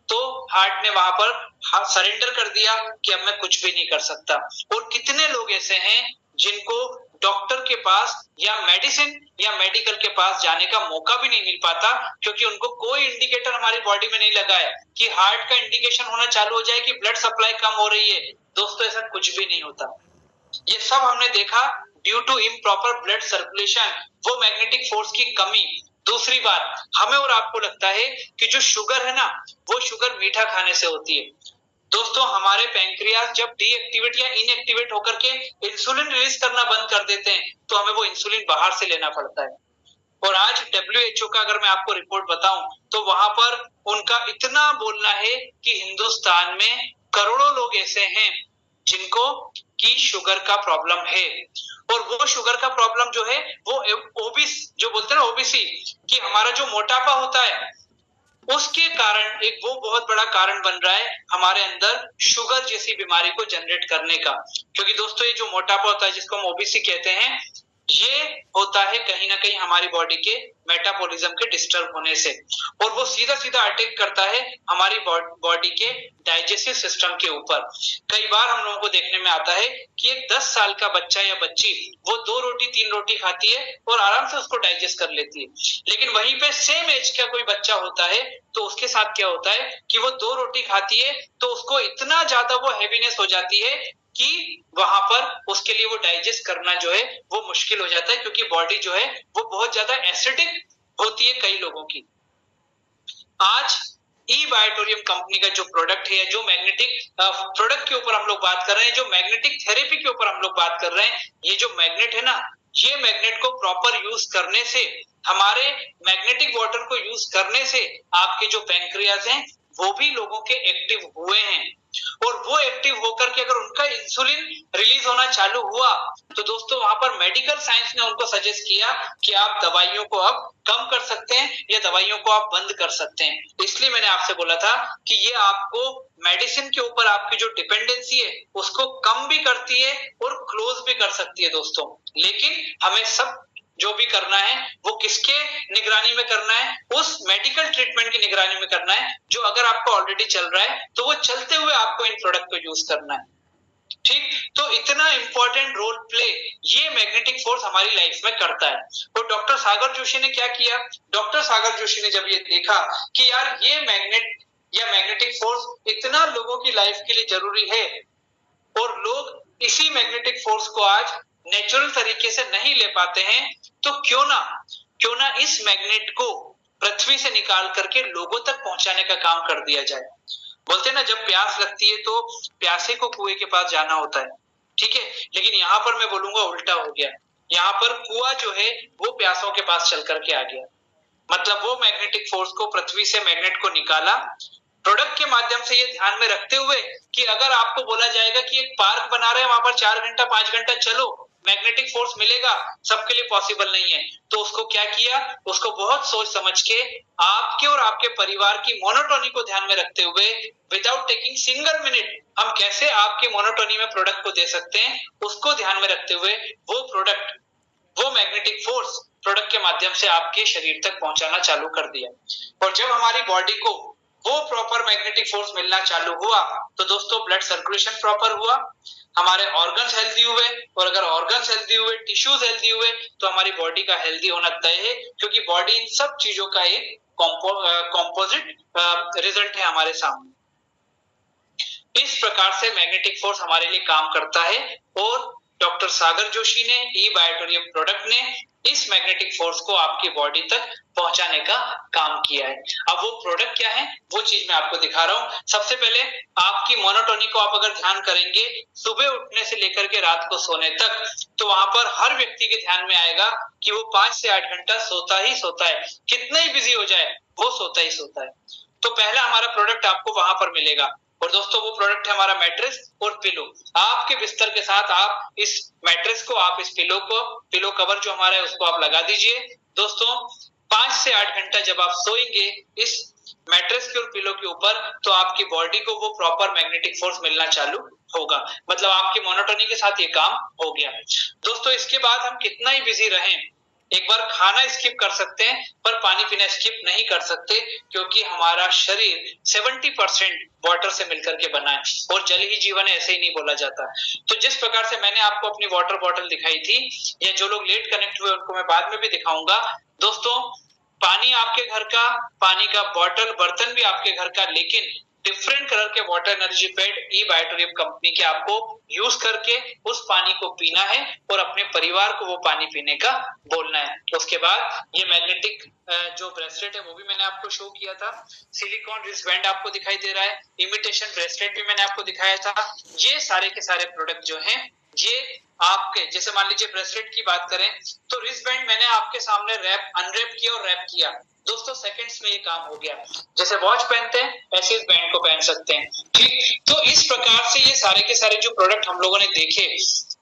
तो हार्ट ने वहां पर सरेंडर कर दिया कि अब मैं कुछ भी नहीं कर सकता। और कितने लोग ऐसे हैं जिनको डॉक्टर के पास या मेडिसिन या मेडिकल के पास जाने का मौका भी नहीं मिल पाता, क्योंकि उनको कोई इंडिकेटर हमारी बॉडी में नहीं लगा है कि हार्ट का इंडिकेशन होना चालू हो जाए कि ब्लड सप्लाई कम हो रही है। दोस्तों ऐसा कुछ भी नहीं होता। ये सब हमने देखा due to improper blood circulation, वो मैग्नेटिक फोर्स की कमी। दूसरी बात, हमें और आपको लगता है कि जो शुगर है ना, वो शुगर मीठा खाने से होती है। दोस्तों हमारे पैंक्रियास जब डीएक्टिवेट या इनएक्टिवेट होकर के इंसुलिन रिलीज करना बंद कर देते हैं, तो हमें वो इंसुलिन बाहर से लेना पड़ता है। और आज WHO का अगर मैं आपको रिपोर्ट बताऊं, तो वहां पर उनका इतना बोलना है कि हिंदुस्तान में करोड़ों लोग ऐसे हैं जिनको की शुगर का प्रॉब्लम है। और वो शुगर का प्रॉब्लम जो है वो ओबिस, जो बोलते हैं ना ओबीसी, कि हमारा जो मोटापा होता है उसके कारण एक वो बहुत बड़ा कारण बन रहा है हमारे अंदर शुगर जैसी बीमारी को जनरेट करने का। क्योंकि दोस्तों ये जो मोटापा होता है जिसको हम ओबीसी कहते हैं, ये होता है कहीं ना कहीं हमारी बॉडी के मेटाबॉलिज्म के डिस्टर्ब होने से, और वो सीधा सीधा अटैक करता है हमारी बॉडी के डाइजेस्टिव सिस्टम के ऊपर। कई बार हम लोगों को देखने में आता है कि एक 10 साल का बच्चा या बच्ची वो 2 रोटी 3 रोटी खाती है और आराम से उसको डाइजेस्ट कर लेती है, लेकिन वहीं पे सेम एज का कोई बच्चा होता है तो उसके साथ क्या होता है कि वो 2 रोटी खाती है तो उसको इतना ज्यादा वो हैवीनेस हो जाती है कि वहां पर उसके लिए वो डाइजेस्ट करना जो है वो मुश्किल हो जाता है, क्योंकि बॉडी जो है वो बहुत ज्यादा एसिडिक होती है कई लोगों की। आज ई बायोटोरियम कंपनी का जो प्रोडक्ट है, जो मैग्नेटिक प्रोडक्ट के ऊपर हम लोग बात कर रहे हैं, जो मैग्नेटिक थेरेपी के ऊपर हम लोग बात कर रहे हैं, ये जो मैग्नेट है ना, ये मैग्नेट को प्रॉपर यूज करने से, हमारे मैग्नेटिक वाटर को यूज करने से आपके जो पैंक्रियाज हैं वो भी लोगों के एक्टिव हुए हैं। और वो एक्टिव होकर के अगर उनका इंसुलिन रिलीज होना चालू हुआ, तो दोस्तों वहां पर मेडिकल साइंस ने उनको सजेस्ट किया कि आप दवाइयों को अब कम कर सकते हैं या दवाइयों को आप बंद कर सकते हैं। इसलिए मैंने आपसे बोला था कि ये आपको मेडिसिन के ऊपर आपकी जो डिपेंडेंसी है उसको कम भी करती है और क्लोज भी कर सकती है दोस्तों। लेकिन हमें सब जो भी करना है वो किसके निगरानी में करना है, उस मेडिकल ट्रीटमेंट की निगरानी में करना है जो अगर आपको ऑलरेडी चल रहा है तो वो चलते हुए आपको इन प्रोडक्ट को यूज करना है। ठीक, तो इतना इंपॉर्टेंट रोल प्ले ये मैग्नेटिक फोर्स हमारी लाइफ में करता है। और डॉक्टर सागर जोशी ने क्या किया, डॉक्टर सागर जोशी ने जब ये देखा कि यार ये मैग्नेट या मैग्नेटिक फोर्स इतना लोगों की लाइफ के लिए जरूरी है और लोग इसी मैग्नेटिक फोर्स को आज नेचुरल तरीके से नहीं ले पाते हैं, तो क्यों ना इस मैग्नेट को पृथ्वी से निकाल करके लोगों तक पहुंचाने का काम कर दिया जाए। बोलते हैं ना, जब प्यास लगती है तो प्यासे को कुएं के पास जाना होता है, ठीक है, लेकिन यहाँ पर मैं बोलूंगा उल्टा हो गया। यहाँ पर कुआं जो है वो प्यासों के पास चल करके आ गया। मतलब वो मैग्नेटिक फोर्स को पृथ्वी से मैग्नेट को निकाला, प्रोडक्ट के माध्यम से ये ध्यान में रखते हुए कि अगर आपको बोला जाएगा कि एक पार्क बना रहे हैं, वहां पर 4 घंटा 5 घंटा चलो, मैग्नेटिक फोर्स मिलेगा, सबके लिए पॉसिबल नहीं है। तो उसको क्या किया, उसको बहुत सोच समझ के आपके और आपके परिवार की मोनोटोनी को ध्यान में रखते हुए विदाउट टेकिंग सिंगल मिनट हम कैसे आपकी मोनोटोनी में प्रोडक्ट को दे सकते हैं, उसको ध्यान में रखते हुए वो प्रोडक्ट, वो मैग्नेटिक फोर्स प्रोडक्ट के माध्यम से आपके शरीर तक पहुंचाना चालू कर दिया। और जब हमारी बॉडी को वो प्रॉपर मैग्नेटिक फोर्स मिलना चालू हुआ तो दोस्तों ब्लड सर्कुलेशन प्रॉपर हुआ, हमारे ऑर्गन्स हेल्दी हुए, और अगर ऑर्गन्स हेल्दी हुए, टिश्यूज हेल्दी हुए, तो हमारी बॉडी का हेल्दी होना तय है, क्योंकि बॉडी इन सब चीजों का एक कॉम्पोजिट रिजल्ट है हमारे सामने। इस प्रकार से मैग्नेटिक फोर्स हमारे लिए काम करता है और डॉक्टर सागर जोशी ने, ई बायोटोरियम प्रोडक्ट ने इस मैग्नेटिक फोर्स को आपकी बॉडी तक पहुंचाने का काम किया है। अब वो प्रोडक्ट क्या है, वो चीज मैं आपको दिखा रहा हूं। सबसे पहले आपकी मोनोटोनी को आप अगर ध्यान करेंगे सुबह उठने से लेकर के रात को सोने तक, तो वहां पर हर व्यक्ति के ध्यान में आएगा कि वो 5 से 8 घंटा सोता ही सोता है, कितना ही बिजी हो जाए वो सोता ही सोता है। तो पहला हमारा प्रोडक्ट आपको वहां पर मिलेगा, और दोस्तों वो प्रोडक्ट है हमारा मैट्रेस और पिलो। आपके बिस्तर के साथ आप इस मैट्रेस को, आप इस पिलो कवर जो हमारा है उसको आप लगा दीजिए। दोस्तों 5 से 8 घंटा जब आप सोएंगे इस मैट्रेस के और पिलो के ऊपर, तो आपकी बॉडी को वो प्रॉपर मैग्नेटिक फोर्स मिलना चालू होगा, मतलब आपकी मोनोटोनी के साथ ये काम हो गया। दोस्तों इसके बाद हम कितना ही बिजी रहें, एक बार खाना स्किप कर सकते हैं पर पानी पीना स्किप नहीं कर सकते, क्योंकि हमारा शरीर 70% वाटर से मिलकर के बना है, और जल ही जीवन है ऐसे ही नहीं बोला जाता। तो जिस प्रकार से मैंने आपको अपनी वाटर बॉटल दिखाई थी, या जो लोग लेट कनेक्ट हुए उनको मैं बाद में भी दिखाऊंगा। दोस्तों पानी आपके घर का, पानी का बॉटल बर्तन भी आपके घर का, लेकिन डिफरेंट कलर के वाटर एनर्जी पैड ई बायोटोरियम कंपनी के आपको यूज करके उस पानी को पीना है और अपने परिवार को वो पानी पीने का बोलना है। उसके बाद ये मैग्नेटिक जो ब्रेसलेट है वो भी मैंने आपको शो किया था, सिलिकॉन रिस्टबैंड आपको दिखाई दे रहा है, इमिटेशन ब्रेसलेट भी मैंने आपको दिखाया था। ये सारे के सारे प्रोडक्ट जो हैं ये आपके, जैसे मान लीजिए ब्रेसलेट की बात करें तो रिस्टबैंड मैंने आपके सामने रैप अनरैप किया और रैप किया, दोस्तों सेकंड्स में ये काम हो गया। जैसे वॉच पहनते हैं ऐसे इस बैंड को पहन सकते हैं, ठीक। तो इस प्रकार से ये सारे के सारे जो प्रोडक्ट हम लोगों ने देखे,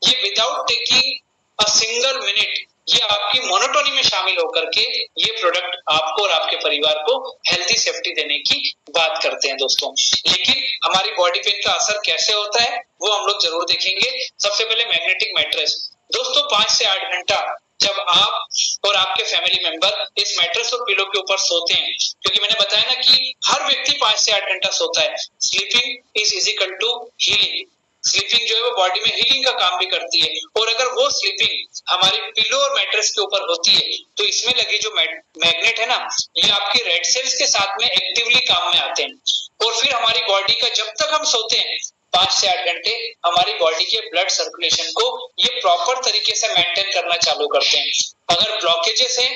ये without taking a single minute, ये आपकी मोनोटोनी में शामिल होकर के ये प्रोडक्ट आपको और आपके परिवार को हेल्थी सेफ्टी देने की बात करते हैं दोस्तों। लेकिन हमारी बॉडी पे इनका असर कैसे होता है वो हम लोग जरूर देखेंगे। सबसे पहले मैग्नेटिक मैट्रेस, दोस्तों 5 से 8 घंटा जब आप और आपके फैमिली मेंबर इस मैट्रेस और पिलो के ऊपर सोते हैं, क्योंकि मैंने बताया ना कि हर व्यक्ति 5 से 8 घंटा सोता है। Sleeping is equal to healing, sleeping जो है वो बॉडी में हीलिंग का काम भी करती है, और अगर वो स्लीपिंग हमारी पिलो और मैट्रेस के ऊपर होती है तो इसमें लगे जो मैग्नेट है ना, ये आपके रेड सेल्स के साथ में एक्टिवली काम में आते हैं, और फिर हमारी बॉडी का जब तक हम सोते हैं 5 से 8 घंटे हमारी बॉडी के ब्लड सर्कुलेशन को ये प्रॉपर तरीके से मेंटेन करना चालू करते हैं। अगर ब्लॉकेजेस है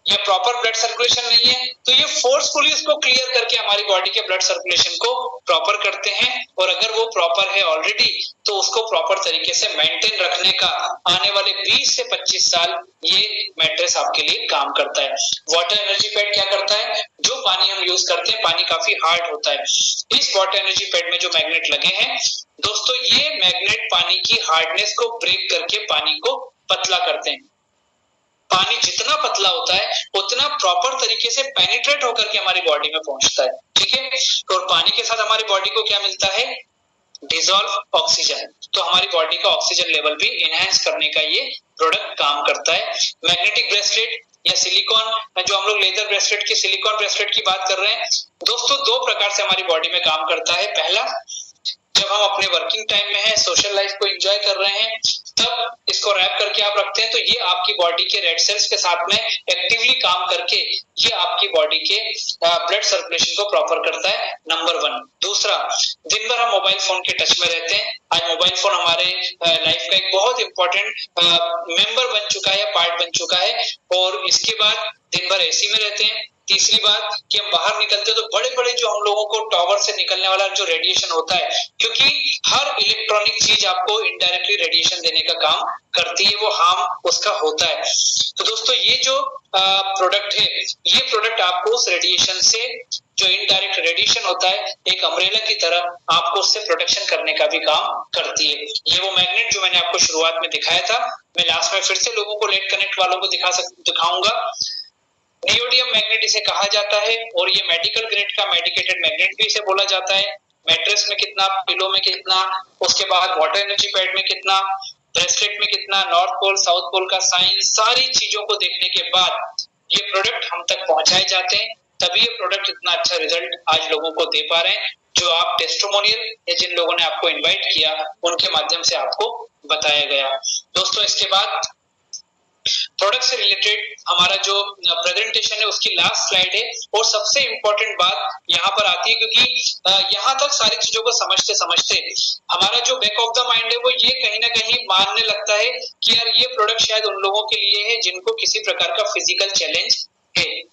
या प्रॉपर ब्लड सर्कुलेशन नहीं है तो ये फोर्सफुली उसको क्लियर करके हमारी बॉडी के ब्लड सर्कुलेशन को प्रॉपर करते हैं, और अगर वो प्रॉपर है ऑलरेडी तो उसको प्रॉपर तरीके से मेंटेन रखने का आने वाले 20 से 25 साल ये मैट्रेस आपके लिए काम करता है। वाटर एनर्जी पैड क्या करता है, जो पानी हम यूज करते हैं पानी काफी हार्ड होता है, इस वाटर एनर्जी पैड में जो मैग्नेट लगे हैं दोस्तों, ये मैग्नेट पानी की हार्डनेस को ब्रेक करके पानी को पतला करते हैं। पानी जितना पतला होता है उतना प्रॉपर तरीके से पेनिट्रेट होकर के हमारी बॉडी में पहुंचता है, ठीक है। और पानी के साथ हमारी बॉडी को क्या मिलता है, डिसॉल्व ऑक्सीजन, तो हमारी बॉडी का ऑक्सीजन लेवल भी एनहांस करने का ये प्रोडक्ट काम करता है। मैग्नेटिक ब्रेसलेट या सिलिकॉन, जो हम लोग लेदर ब्रेसलेट की सिलिकॉन ब्रेसलेट की बात कर रहे हैं दोस्तों, 2 प्रकार से हमारी बॉडी में काम करता है। पहला, जब हम अपने वर्किंग टाइम में हैं, सोशल लाइफ को एंजॉय कर रहे हैं, तब इसको रैप करके आप रखते हैं तो ये आपकी बॉडी के रेड सेल्स के साथ में एक्टिवली काम करके ये आपकी बॉडी के ब्लड सर्कुलेशन को प्रॉपर करता है, नंबर 1। दूसरा, दिन भर हम मोबाइल फोन के टच में रहते हैं, आज मोबाइल फोन हमारे लाइफ का एक बहुत इंपॉर्टेंट मेंबर बन चुका है, पार्ट बन चुका है, और इसके बाद दिन भर एसी में रहते हैं। तीसरी बात कि हम बाहर निकलते हैं तो बड़े बड़े जो हम लोगों को टावर से निकलने वाला जो रेडिएशन होता है, क्योंकि हर इलेक्ट्रॉनिक चीज आपको इनडायरेक्टली रेडिएशन देने का काम करती है, वो हार्म उसका होता है। तो दोस्तों ये जो प्रोडक्ट है, ये प्रोडक्ट आपको उस रेडिएशन से जो इनडायरेक्ट रेडिएशन होता है एक अम्ब्रेला की तरह आपको उससे प्रोटेक्शन करने का भी काम करती है। ये वो मैग्नेट जो मैंने आपको शुरुआत में दिखाया था, मैं लास्ट में फिर से लोगों को लेट कनेक्ट वालों को दिखाऊंगा। नियोडियम मैग्नेट इसे कहा जाता है और ये मेडिकल ग्रेड का मेडिकेटेड मैग्नेट भी इसे बोला जाता है। मैट्रेस में कितना, पिलो में कितना, उसके बाद वाटर एनर्जी पैड में कितना, ब्रेसलेट में कितना, नॉर्थ पोल साउथ पोल का साइन, सारी चीजों को देखने के बाद ये प्रोडक्ट हम तक पहुंचाए जाते हैं, तभी ये प्रोडक्ट इतना अच्छा रिजल्ट आज लोगों को दे पा रहे हैं, जो आप टेस्टिमोनियल या जिन लोगों ने आपको इनवाइट किया उनके माध्यम से आपको बताया गया। दोस्तों इसके बाद प्रोडक्ट से रिलेटेड हमारा जो प्रेजेंटेशन है उसकी लास्ट स्लाइड है और सबसे इंपॉर्टेंट बात यहाँ पर आती है, क्योंकि यहाँ तक सारी चीजों को समझते समझते हमारा जो बैक ऑफ द माइंड है वो ये कहीं ना कहीं मानने लगता है कि यार ये प्रोडक्ट शायद उन लोगों के लिए है जिनको किसी प्रकार का फिजिकल चैलेंज है,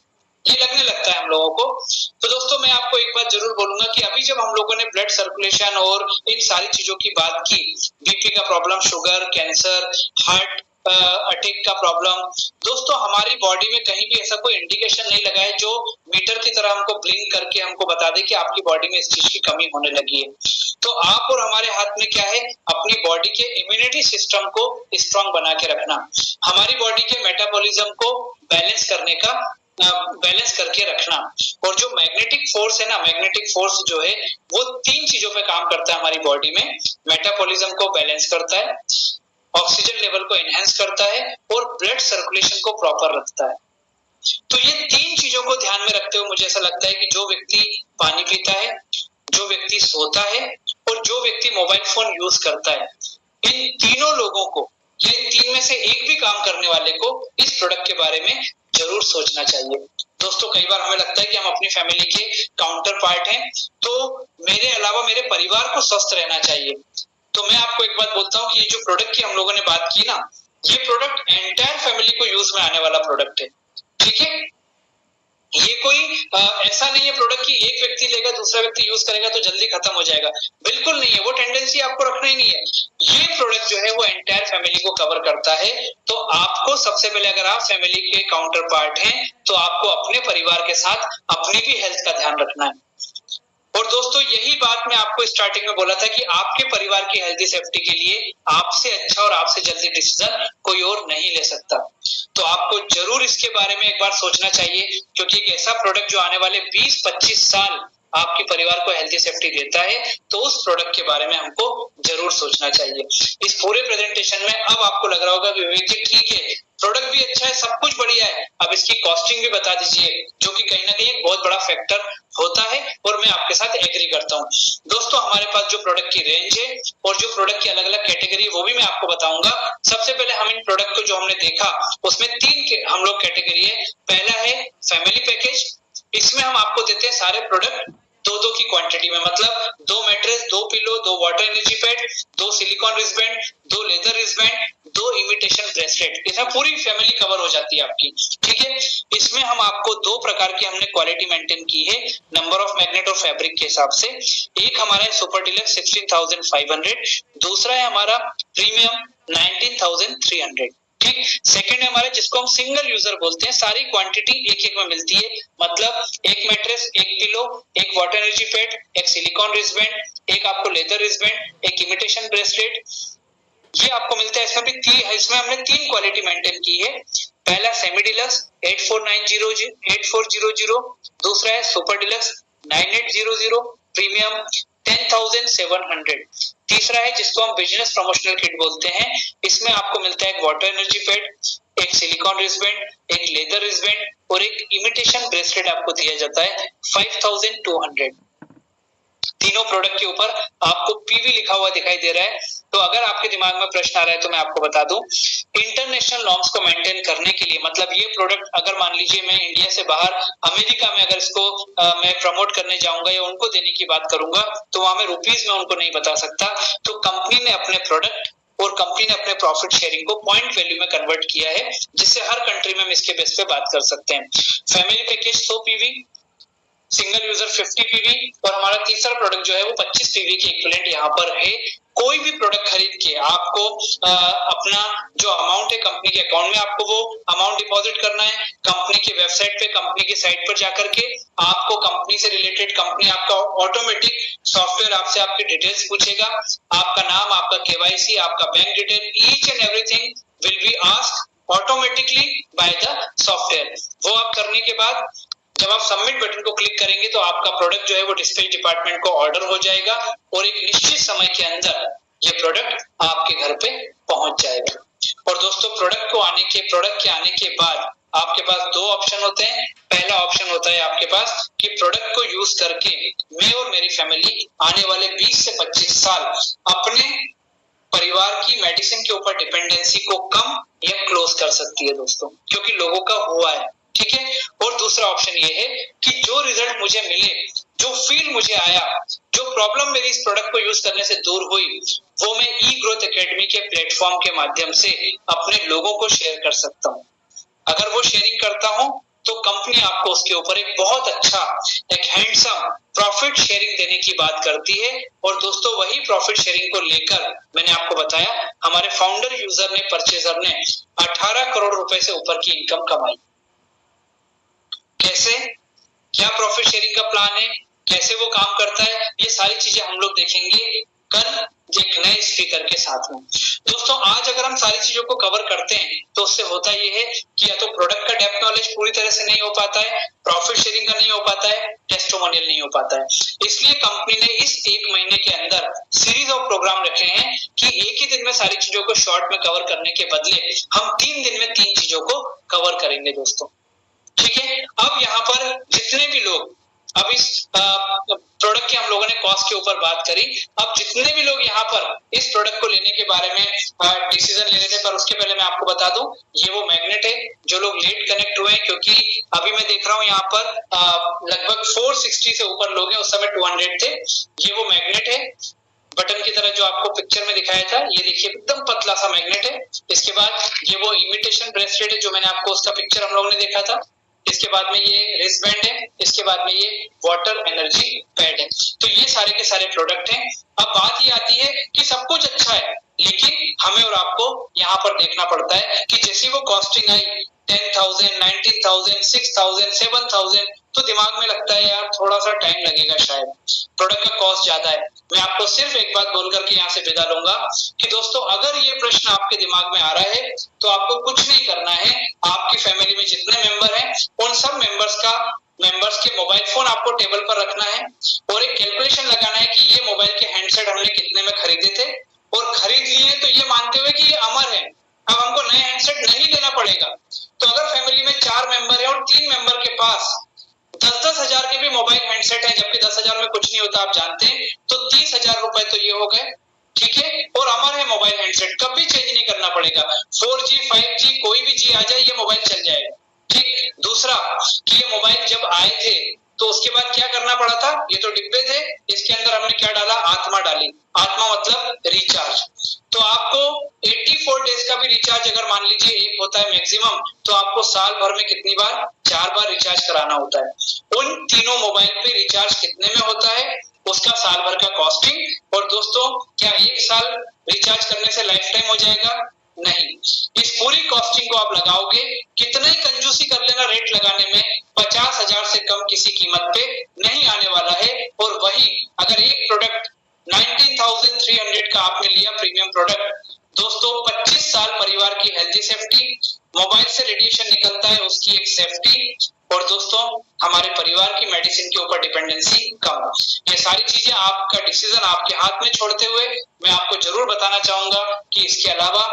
ये लगने लगता है हम लोगों को। तो दोस्तों मैं आपको एक बात जरूर बोलूंगा कि अभी जब हम लोगों ने ब्लड सर्कुलेशन और इन सारी चीजों की बात की, बीपी का problem, sugar, cancer, heart attack का प्रॉब्लम, दोस्तों हमारी बॉडी में कहीं भी ऐसा कोई इंडिकेशन नहीं लगा है जो मीटर की तरह हमको ब्लिंक करके हमको बता दे कि आपकी बॉडी में इस चीज की कमी होने लगी है। तो आप और हमारे हाथ में क्या है, अपनी बॉडी के इम्यूनिटी सिस्टम को स्ट्रांग बना के रखना, हमारी बॉडी के मेटाबॉलिज्म को बैलेंस करने का बैलेंस करके रखना। और जो मैग्नेटिक फोर्स है ना, मैग्नेटिक फोर्स जो है वो 3 चीजों पे काम करता है हमारी बॉडी में, मेटाबॉलिज्म को बैलेंस करता है, ऑक्सीजन लेवल को एनहांस करता है और ब्लड सर्कुलेशन को प्रॉपर रखता है। तो ये 3 चीजों को ध्यान में रखते हुए मुझे ऐसा लगता है कि जो व्यक्ति पानी पीता है, जो व्यक्ति सोता है और जो व्यक्ति मोबाइल फोन यूज करता है, इन तीनों लोगों को, ये 3 में से एक भी काम करने वाले को इस प्रोडक्ट के बारे में जरूर सोचना चाहिए। दोस्तों कई बार हमें लगता है कि हम अपनी फैमिली के काउंटर पार्ट हैं, तो मेरे अलावा मेरे परिवार को स्वस्थ रहना चाहिए। तो मैं आपको एक बात बोलता हूँ कि ये जो प्रोडक्ट की हम लोगों ने बात की ना, ये प्रोडक्ट एंटायर फैमिली को यूज में आने वाला प्रोडक्ट है, ठीक है। ये कोई ऐसा नहीं है प्रोडक्ट की एक व्यक्ति लेगा दूसरा व्यक्ति यूज करेगा तो जल्दी खत्म हो जाएगा, बिल्कुल नहीं है, वो टेंडेंसी आपको रखना ही नहीं है। ये प्रोडक्ट जो है वो एंटायर फैमिली को कवर करता है। तो आपको सबसे पहले, अगर आप फैमिली के काउंटर पार्ट हैं, तो आपको अपने परिवार के साथ अपनी भी हेल्थ का ध्यान रखना है। और दोस्तों यही बात मैं आपको स्टार्टिंग में बोला था कि आपके परिवार की हेल्दी सेफ्टी के लिए आपसे अच्छा और आपसे जल्दी डिसीजन कोई और नहीं ले सकता। तो आपको जरूर इसके बारे में एक बार सोचना चाहिए, क्योंकि एक ऐसा प्रोडक्ट जो आने वाले 20-25 साल आपके परिवार को हेल्दी सेफ्टी देता है, तो उस प्रोडक्ट के बारे में हमको जरूर सोचना चाहिए। इस पूरे प्रेजेंटेशन में अब आपको लग रहा होगा कि विवेक जी ठीक है, प्रोडक्ट भी अच्छा है, सब कुछ बढ़िया है, अब इसकी कॉस्टिंग भी बता दीजिए, जो कि कहीं ना कहीं एक बहुत बड़ा फैक्टर होता है और मैं आपके साथ एग्री करता हूँ। दोस्तों हमारे पास जो प्रोडक्ट की रेंज है और जो प्रोडक्ट की अलग अलग कैटेगरी है वो भी मैं आपको बताऊंगा। सबसे पहले हम इन प्रोडक्ट को जो हमने देखा उसमें 3 हम लोग कैटेगरी है। पहला है फैमिली पैकेज, इसमें हम आपको देते हैं सारे प्रोडक्ट 2-2 की क्वांटिटी में, मतलब 2 mattress, 2 pillow, 2 water energy pad, 2 silicon wristband, 2 leather wristband, 2 imitation bracelet, इसमें पूरी फैमिली कवर हो जाती है आपकी, ठीक है। इसमें हम आपको 2 प्रकार की हमने क्वालिटी मेंटेन की है, नंबर ऑफ मैग्नेट और फैब्रिक के हिसाब से। एक हमारा है सुपर डिलक्स 16,500, दूसरा है हमारा प्रीमियम 19,300, ठीक। सेकंड है हमारा जिसको हम सिंगल यूजर बोलते हैं, सारी क्वांटिटी एक में मिलती है, मतलब एक मैट्रेस, एक पिलो, एक वाटर एनर्जी पैड, एक सिलिकॉन रिस्टबैंड, एक आपको लेदर रिस्टबैंड, एक इमिटेशन ब्रेसलेट, ये आपको मिलता है। इसमें हमने 3 क्वालिटी मेंटेन की है। पहला सेमी डिलक्स 8400, दूसरा है सुपर डिलक्स 9800, प्रीमियम 10,700, तीसरा है जिसको हम बिजनेस प्रमोशनल किट बोलते हैं। इसमें आपको मिलता है एक वाटर एनर्जी पैड, एक सिलिकॉन रिस्टबैंड, एक लेदर रिस्टबैंड और एक इमिटेशन ब्रेसलेट आपको दिया जाता है 5,200। तीनों प्रोडक्ट के ऊपर आपको पीवी लिखा हुआ दिखाई दे रहा है। तो अगर आपके दिमाग में प्रश्न आ रहा है तो मैं आपको बता दूं, इंटरनेशनल नॉर्म्स को मेंटेन करने के लिए, मतलब ये प्रोडक्ट अगर मान लीजिए मैं इंडिया से बाहर अमेरिका में अगर इसको मैं प्रमोट करने जाऊंगा या उनको देने की बात करूंगा तो वहां मैं रुपीज में उनको नहीं बता सकता। तो कंपनी ने अपने प्रोडक्ट और कंपनी ने अपने प्रॉफिट शेयरिंग को पॉइंट वैल्यू में कन्वर्ट किया है, जिससे हर कंट्री में हम इसके बेस पे बात कर सकते हैं। Family package 100 PV, single user 50 PV और हमारा तीसरा प्रोडक्ट जो है वो 25 पीवी के इक्विवेलेंट यहाँ पर है। कोई भी प्रोडक्ट खरीद के आपको अपना जो अमाउंट है कंपनी के अकाउंट में आपको वो अमाउंट डिपॉजिट करना है। कंपनी की वेबसाइट पे, कंपनी की साइट पर जाकर के आपको कंपनी से रिलेटेड, कंपनी आपका ऑटोमेटिक सॉफ्टवेयर आपसे आपकी डिटेल्स पूछेगा, आपका नाम, आपका केवाईसी, आपका bank detail, each and everything will be asked automatically by the software. वो आप करने के बाद जब आप सबमिट बटन को क्लिक करेंगे तो आपका प्रोडक्ट जो है वो डिस्पैच डिपार्टमेंट को ऑर्डर हो जाएगा और एक निश्चित समय के अंदर ये प्रोडक्ट आपके घर पे पहुंच जाएगा। और दोस्तों प्रोडक्ट के आने के बाद आपके पास दो ऑप्शन होते हैं। पहला ऑप्शन होता है आपके पास कि प्रोडक्ट को यूज करके मैं और मेरी फैमिली आने वाले 20 से 25 साल अपने परिवार की मेडिसिन के ऊपर डिपेंडेंसी को कम या क्लोज कर सकती है दोस्तों, क्योंकि लोगों का हुआ है, ठीक है। और दूसरा ऑप्शन ये है कि जो रिजल्ट मुझे मिले, जो फील मुझे आया, जो प्रॉब्लम मेरी इस प्रोडक्ट को यूज करने से दूर हुई, वो मैं ई ग्रोथ एकेडमी के प्लेटफॉर्म के माध्यम से अपने लोगों को शेयर कर सकता हूँ। अगर वो शेयरिंग करता हूं तो कंपनी आपको उसके ऊपर एक बहुत अच्छा, एक हैंडसम प्रॉफिट शेयरिंग देने की बात करती है। और दोस्तों वही प्रॉफिट शेयरिंग को लेकर मैंने आपको बताया हमारे फाउंडर यूजर ने, परचेजर ने 18 करोड़ रुपए से ऊपर की इनकम कमाई। कैसे, क्या प्रॉफिट शेयरिंग का प्लान है, कैसे वो काम करता है, ये सारी चीजें हम लोग देखेंगे कल एक नए स्पीकर के साथ में। दोस्तों आज अगर हम सारी चीजों को कवर करते हैं तो उससे होता ये है कि या तो प्रोडक्ट का डेप्थ नॉलेज पूरी तरह से नहीं हो पाता है, प्रॉफिट शेयरिंग का नहीं हो पाता है, टेस्टिमोनियल नहीं हो पाता है। इसलिए कंपनी ने इस एक महीने के अंदर सीरीज ऑफ प्रोग्राम रखे हैं कि एक ही दिन में सारी चीजों को शॉर्ट में कवर करने के बदले हम 3 दिन में 3 चीजों को कवर करेंगे दोस्तों, ठीक है। अब यहाँ पर जितने भी लोग, अब इस प्रोडक्ट के हम लोगों ने कॉस्ट के ऊपर बात करी, अब जितने भी लोग यहाँ पर इस प्रोडक्ट को लेने के बारे में डिसीजन ले रहे थे, पर उसके पहले मैं आपको बता दूं ये वो मैग्नेट है। जो लोग लेट कनेक्ट हुए हैं, क्योंकि अभी मैं देख रहा हूँ यहाँ पर लगभग 460 से ऊपर लोग हैं, उस समय 200 थे। ये वो मैग्नेट है बटन की तरह जो आपको पिक्चर में दिखाया था, ये देखिए एकदम पतला सा मैग्नेट है। इसके बाद ये वो इमिटेशन ब्रेसलेट है जो मैंने आपको उसका पिक्चर हम लोगों ने देखा था। इसके बाद में ये रिस्ट बैंड है, इसके बाद में ये वाटर एनर्जी पैड है। तो ये सारे के सारे प्रोडक्ट हैं। अब बात ये आती है कि सब कुछ अच्छा है, लेकिन हमें और आपको यहाँ पर देखना पड़ता है कि जैसी वो कॉस्टिंग आई 10,000, 19,000, 6,000, 7,000, तो दिमाग में लगता है यार थोड़ा सा टाइम लगेगा, शायद प्रोडक्ट का कॉस्ट ज्यादा है। मैं आपको सिर्फ एक बात बोल करके यहाँ से विदा लूंगा कि दोस्तों अगर ये प्रश्न आपके दिमाग में आ रहा है तो आपको कुछ नहीं करना है। आपकी फैमिली में जितने मेंबर हैं उन सब मेंबर्स के मोबाइल फोन आपको टेबल पर रखना है और एक कैलकुलेशन लगाना है कि ये मोबाइल के हैंडसेट हमने कितने में खरीदे थे और खरीद लिए तो ये मानते हुए कि ये अमर है, अब हमको नए हैंडसेट नहीं लेना पड़ेगा। तो अगर फैमिली में 4 मेंबर है और 3 मेंबर के पास 10-10 हजार के भी मोबाइल हैंडसेट है, जबकि 10 हजार में कुछ नहीं होता आप जानते हैं, तो 30,000 रुपए तो ये हो गए, ठीक है। और अमर है मोबाइल हैंडसेट, कभी चेंज नहीं करना पड़ेगा। 4G 5G कोई भी जी आ जाए ये मोबाइल चल जाएगा, ठीक। दूसरा कि ये मोबाइल जब आए थे तो उसके बाद क्या करना पड़ा था, ये तो डिब्बे थे, इसके अंदर हमने क्या डाला, आत्मा डाली। आत्मा मतलब रिचार्ज। तो आपको 84 डेज का भी रिचार्ज अगर मान लीजिए एक होता है मैक्सिमम, तो आपको साल भर में कितनी बार, 4 बार रिचार्ज कराना होता है। उन तीनों मोबाइल पे रिचार्ज कितने में होता है, उसका साल भर का कॉस्टिंग। और दोस्तों क्या एक साल रिचार्ज करने से लाइफ टाइम हो जाएगा, नहीं। इस पूरी कॉस्टिंग को आप लगाओगे, कितना ही कंजूसी कर लेना रेट लगाने में, 50,000 से कम किसी कीमत पे नहीं आने वाला है। और वही अगर एक प्रोडक्ट 19,300 का आपने लिया प्रीमियम प्रोडक्ट, दोस्तों 25 साल परिवार की हेल्दी सेफ्टी, मोबाइल से रेडिएशन निकलता है उसकी एक सेफ्टी, और दोस्तों हमारे परिवार की मेडिसिन के ऊपर डिपेंडेंसी कम। ये सारी चीजें आपका डिसीजन आपके हाथ में छोड़ते हुए मैं आपको जरूर बताना चाहूंगा कि इसके अलावा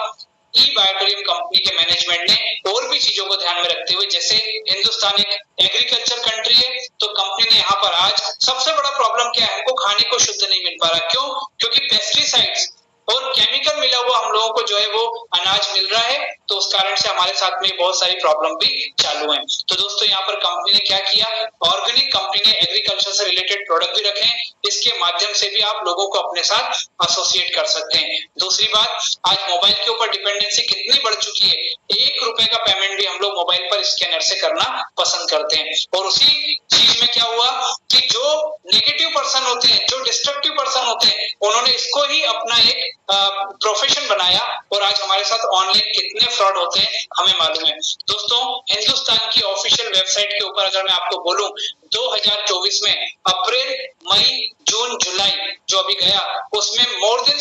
ई बायोटोरियम कंपनी के मैनेजमेंट ने और भी चीजों को ध्यान में रखते हुए, जैसे हिंदुस्तान एक एग्रीकल्चर कंट्री है, तो कंपनी ने यहाँ पर आज सबसे बड़ा प्रॉब्लम क्या है, हमको खाने को शुद्ध नहीं मिल पा रहा। क्यों? क्योंकि पेस्टिसाइड्स और केमिकल मिला हुआ हम लोगों को जो है वो अनाज मिल रहा है, तो उस कारण से हमारे साथ में बहुत सारी प्रॉब्लम भी चालू है। तो दोस्तों यहाँ पर कंपनी ने क्या किया, ऑर्गेनिक कंपनी ने एग्रीकल्चर से रिलेटेड प्रोडक्ट भी रखे हैं, इसके माध्यम से भी आप लोगों को अपने साथ एसोसिएट कर सकते हैं। दूसरी बात, आज मोबाइल के ऊपर डिपेंडेंसी कितनी बढ़ चुकी है, 1 रुपए का पेमेंट भी हम लोग मोबाइल पर स्कैनर से करना पसंद करते हैं। और उसी चीज में क्या हुआ कि जो नेगेटिव पर्सन होते हैं, जो डिस्ट्रक्टिव पर्सन होते हैं, उन्होंने इसको ही अपना एक प्रोफेशन बनाया, और आज हमारे साथ ऑनलाइन कितने फ्रॉड होते हैं हमें मालूम है। दोस्तों, हिंदुस्तान की ऑफिशियल वेबसाइट के ऊपर अगर मैं आपको बोलूं, 2024 में अप्रैल, मई, जून, जुलाई जो अभी गया, उसमें मोर देन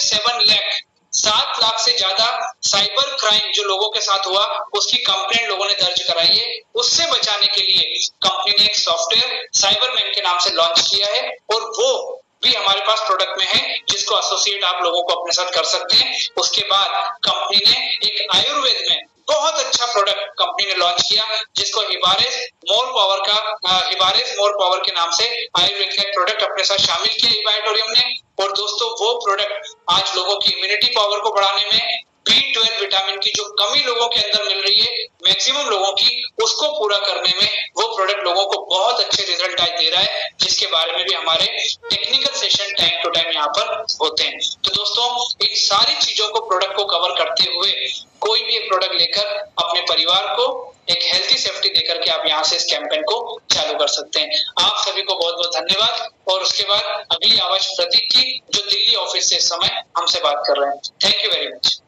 7 लाख से ज्यादा साइबर क्राइम जो लोगों के साथ हुआ, उसकी कंप्लेंट लोगों ने दर्ज कराई है। उससे बचाने के लिए कंपनी ने एक सॉफ्टवेयर साइबरमैन के नाम से लॉन्च किया है, और वो भी हमारे पास प्रोडक्ट में है, जिसको एसोसिएट आप लोगों को अपने साथ कर सकते हैं। उसके बाद कंपनी ने एक आयुर्वेद में बहुत अच्छा प्रोडक्ट कंपनी ने लॉन्च किया, जिसको हिबारेस मोर पावर के नाम से आयुर्वेद का प्रोडक्ट अपने साथ शामिल किया इबायोटोरियम ने। और दोस्तों, वो प्रोडक्ट आज लोगों की इम्यूनिटी पावर को बढ़ाने में, B12 विटामिन की जो कमी लोगों के अंदर मिल रही है मैक्सिमम लोगों की, उसको पूरा करने में वो प्रोडक्ट लोगों को बहुत अच्छे रिजल्ट आज दे रहा है, जिसके बारे में भी हमारे technical session time to time यहाँ पर होते हैं। तो दोस्तों, इन सारी चीजों को, प्रोडक्ट को कवर करते हुए कोई भी एक प्रोडक्ट लेकर अपने परिवार को एक हेल्थी सेफ्टी देकर के आप यहाँ से इस कैंपेन को चालू कर सकते हैं। आप सभी को बहुत बहुत धन्यवाद। और उसके बाद अगली आवाज प्रतीक की, जो दिल्ली ऑफिस से इस समय हमसे बात कर रहे हैं। Thank you very much.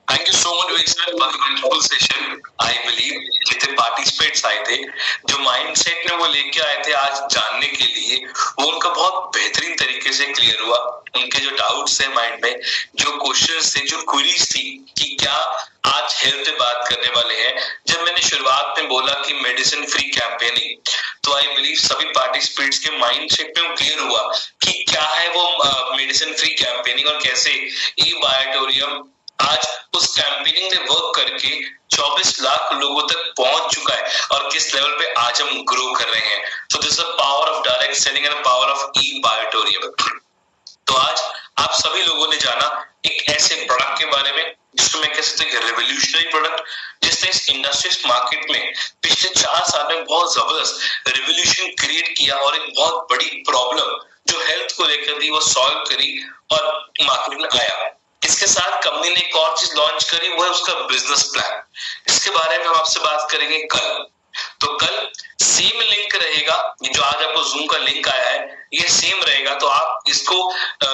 Thank you so much Vivek sir for the wonderful session. I believe जितने पार्टिसिपेट्स आए थे, जो माइंडसेट में वो लेके आए थे आज जानने के लिए, वो उनका बहुत बेहतरीन तरीके से क्लियर हुआ। उनके जो डाउट्स थे माइंड में, जो क्वेश्चंस थे, जो क्वेरीज थी कि क्या आज हेल्थ पे बात करने वाले हैं। जब मैंने शुरुआत में बोला कि मेडिसिन फ्री कैंपेनिंग, तो आई बिलीव सभी पार्टिसिपेट्स के माइंडसेट में क्लियर हुआ कि क्या है वो मेडिसिन फ्री कैंपेनिंग, और कैसे इबायोटोरियम आज उस कैंपेनिंग में वर्क करके 24 लाख लोगों तक पहुंच चुका है, और किस लेवल पे आज हम ग्रो कर रहे हैं। तो this is the power of direct selling and power of इबायोटोरियम। तो आज आप सभी लोगों ने जाना एक ऐसे प्रोडक्ट के बारे में, जिसको मैं कह सकता हूँ रेवोल्यूशनरी प्रोडक्ट, जिसने इस इंडस्ट्री मार्केट में पिछले 4 साल में बहुत जबरदस्त रेवोल्यूशन क्रिएट किया, और एक बहुत बड़ी प्रॉब्लम जो हेल्थ को लेकर थी वो सॉल्व करी और मार्केट में आया। इसके साथ कंपनी ने एक और चीज लॉन्च करी, वो है उसका बिजनेस प्लान। इसके बारे में हम आपसे बात करेंगे कल। तो कल सेम लिंक रहेगा, जो आज आपको जूम का लिंक आया है, ये सेम रहेगा। तो आप इसको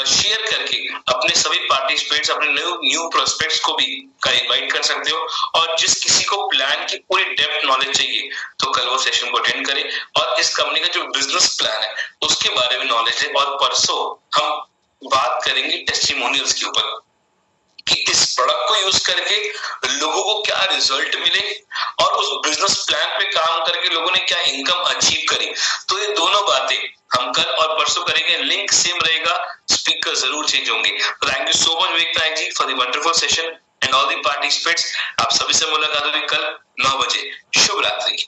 शेयर करके अपने सभी पार्टिसिपेट्स, अपने न्यू प्रोस्पेक्ट्स को भी इनवाइट कर सकते हो। और जिस किसी को प्लान की पूरी डेप्थ नॉलेज चाहिए, तो कल वो सेशन को अटेंड करें, और इस कंपनी का जो बिजनेस प्लान है उसके बारे में नॉलेज है। और परसों हम बात करेंगे टेस्टिमोनियल्स के ऊपर, कि इस प्रोडक्ट को यूज करके लोगों को क्या रिजल्ट मिले, और उस बिजनेस प्लान पे काम करके लोगों ने क्या इनकम अचीव करी। तो ये दोनों बातें हम कल और परसों करेंगे। लिंक सेम रहेगा, स्पीकर जरूर चेंज होंगे। Thank you so much Vivek Nayak ji for the wonderful session and all the participates. आप सभी से मुलाकात होगी कल 9 बजे। शुभ रात्रि।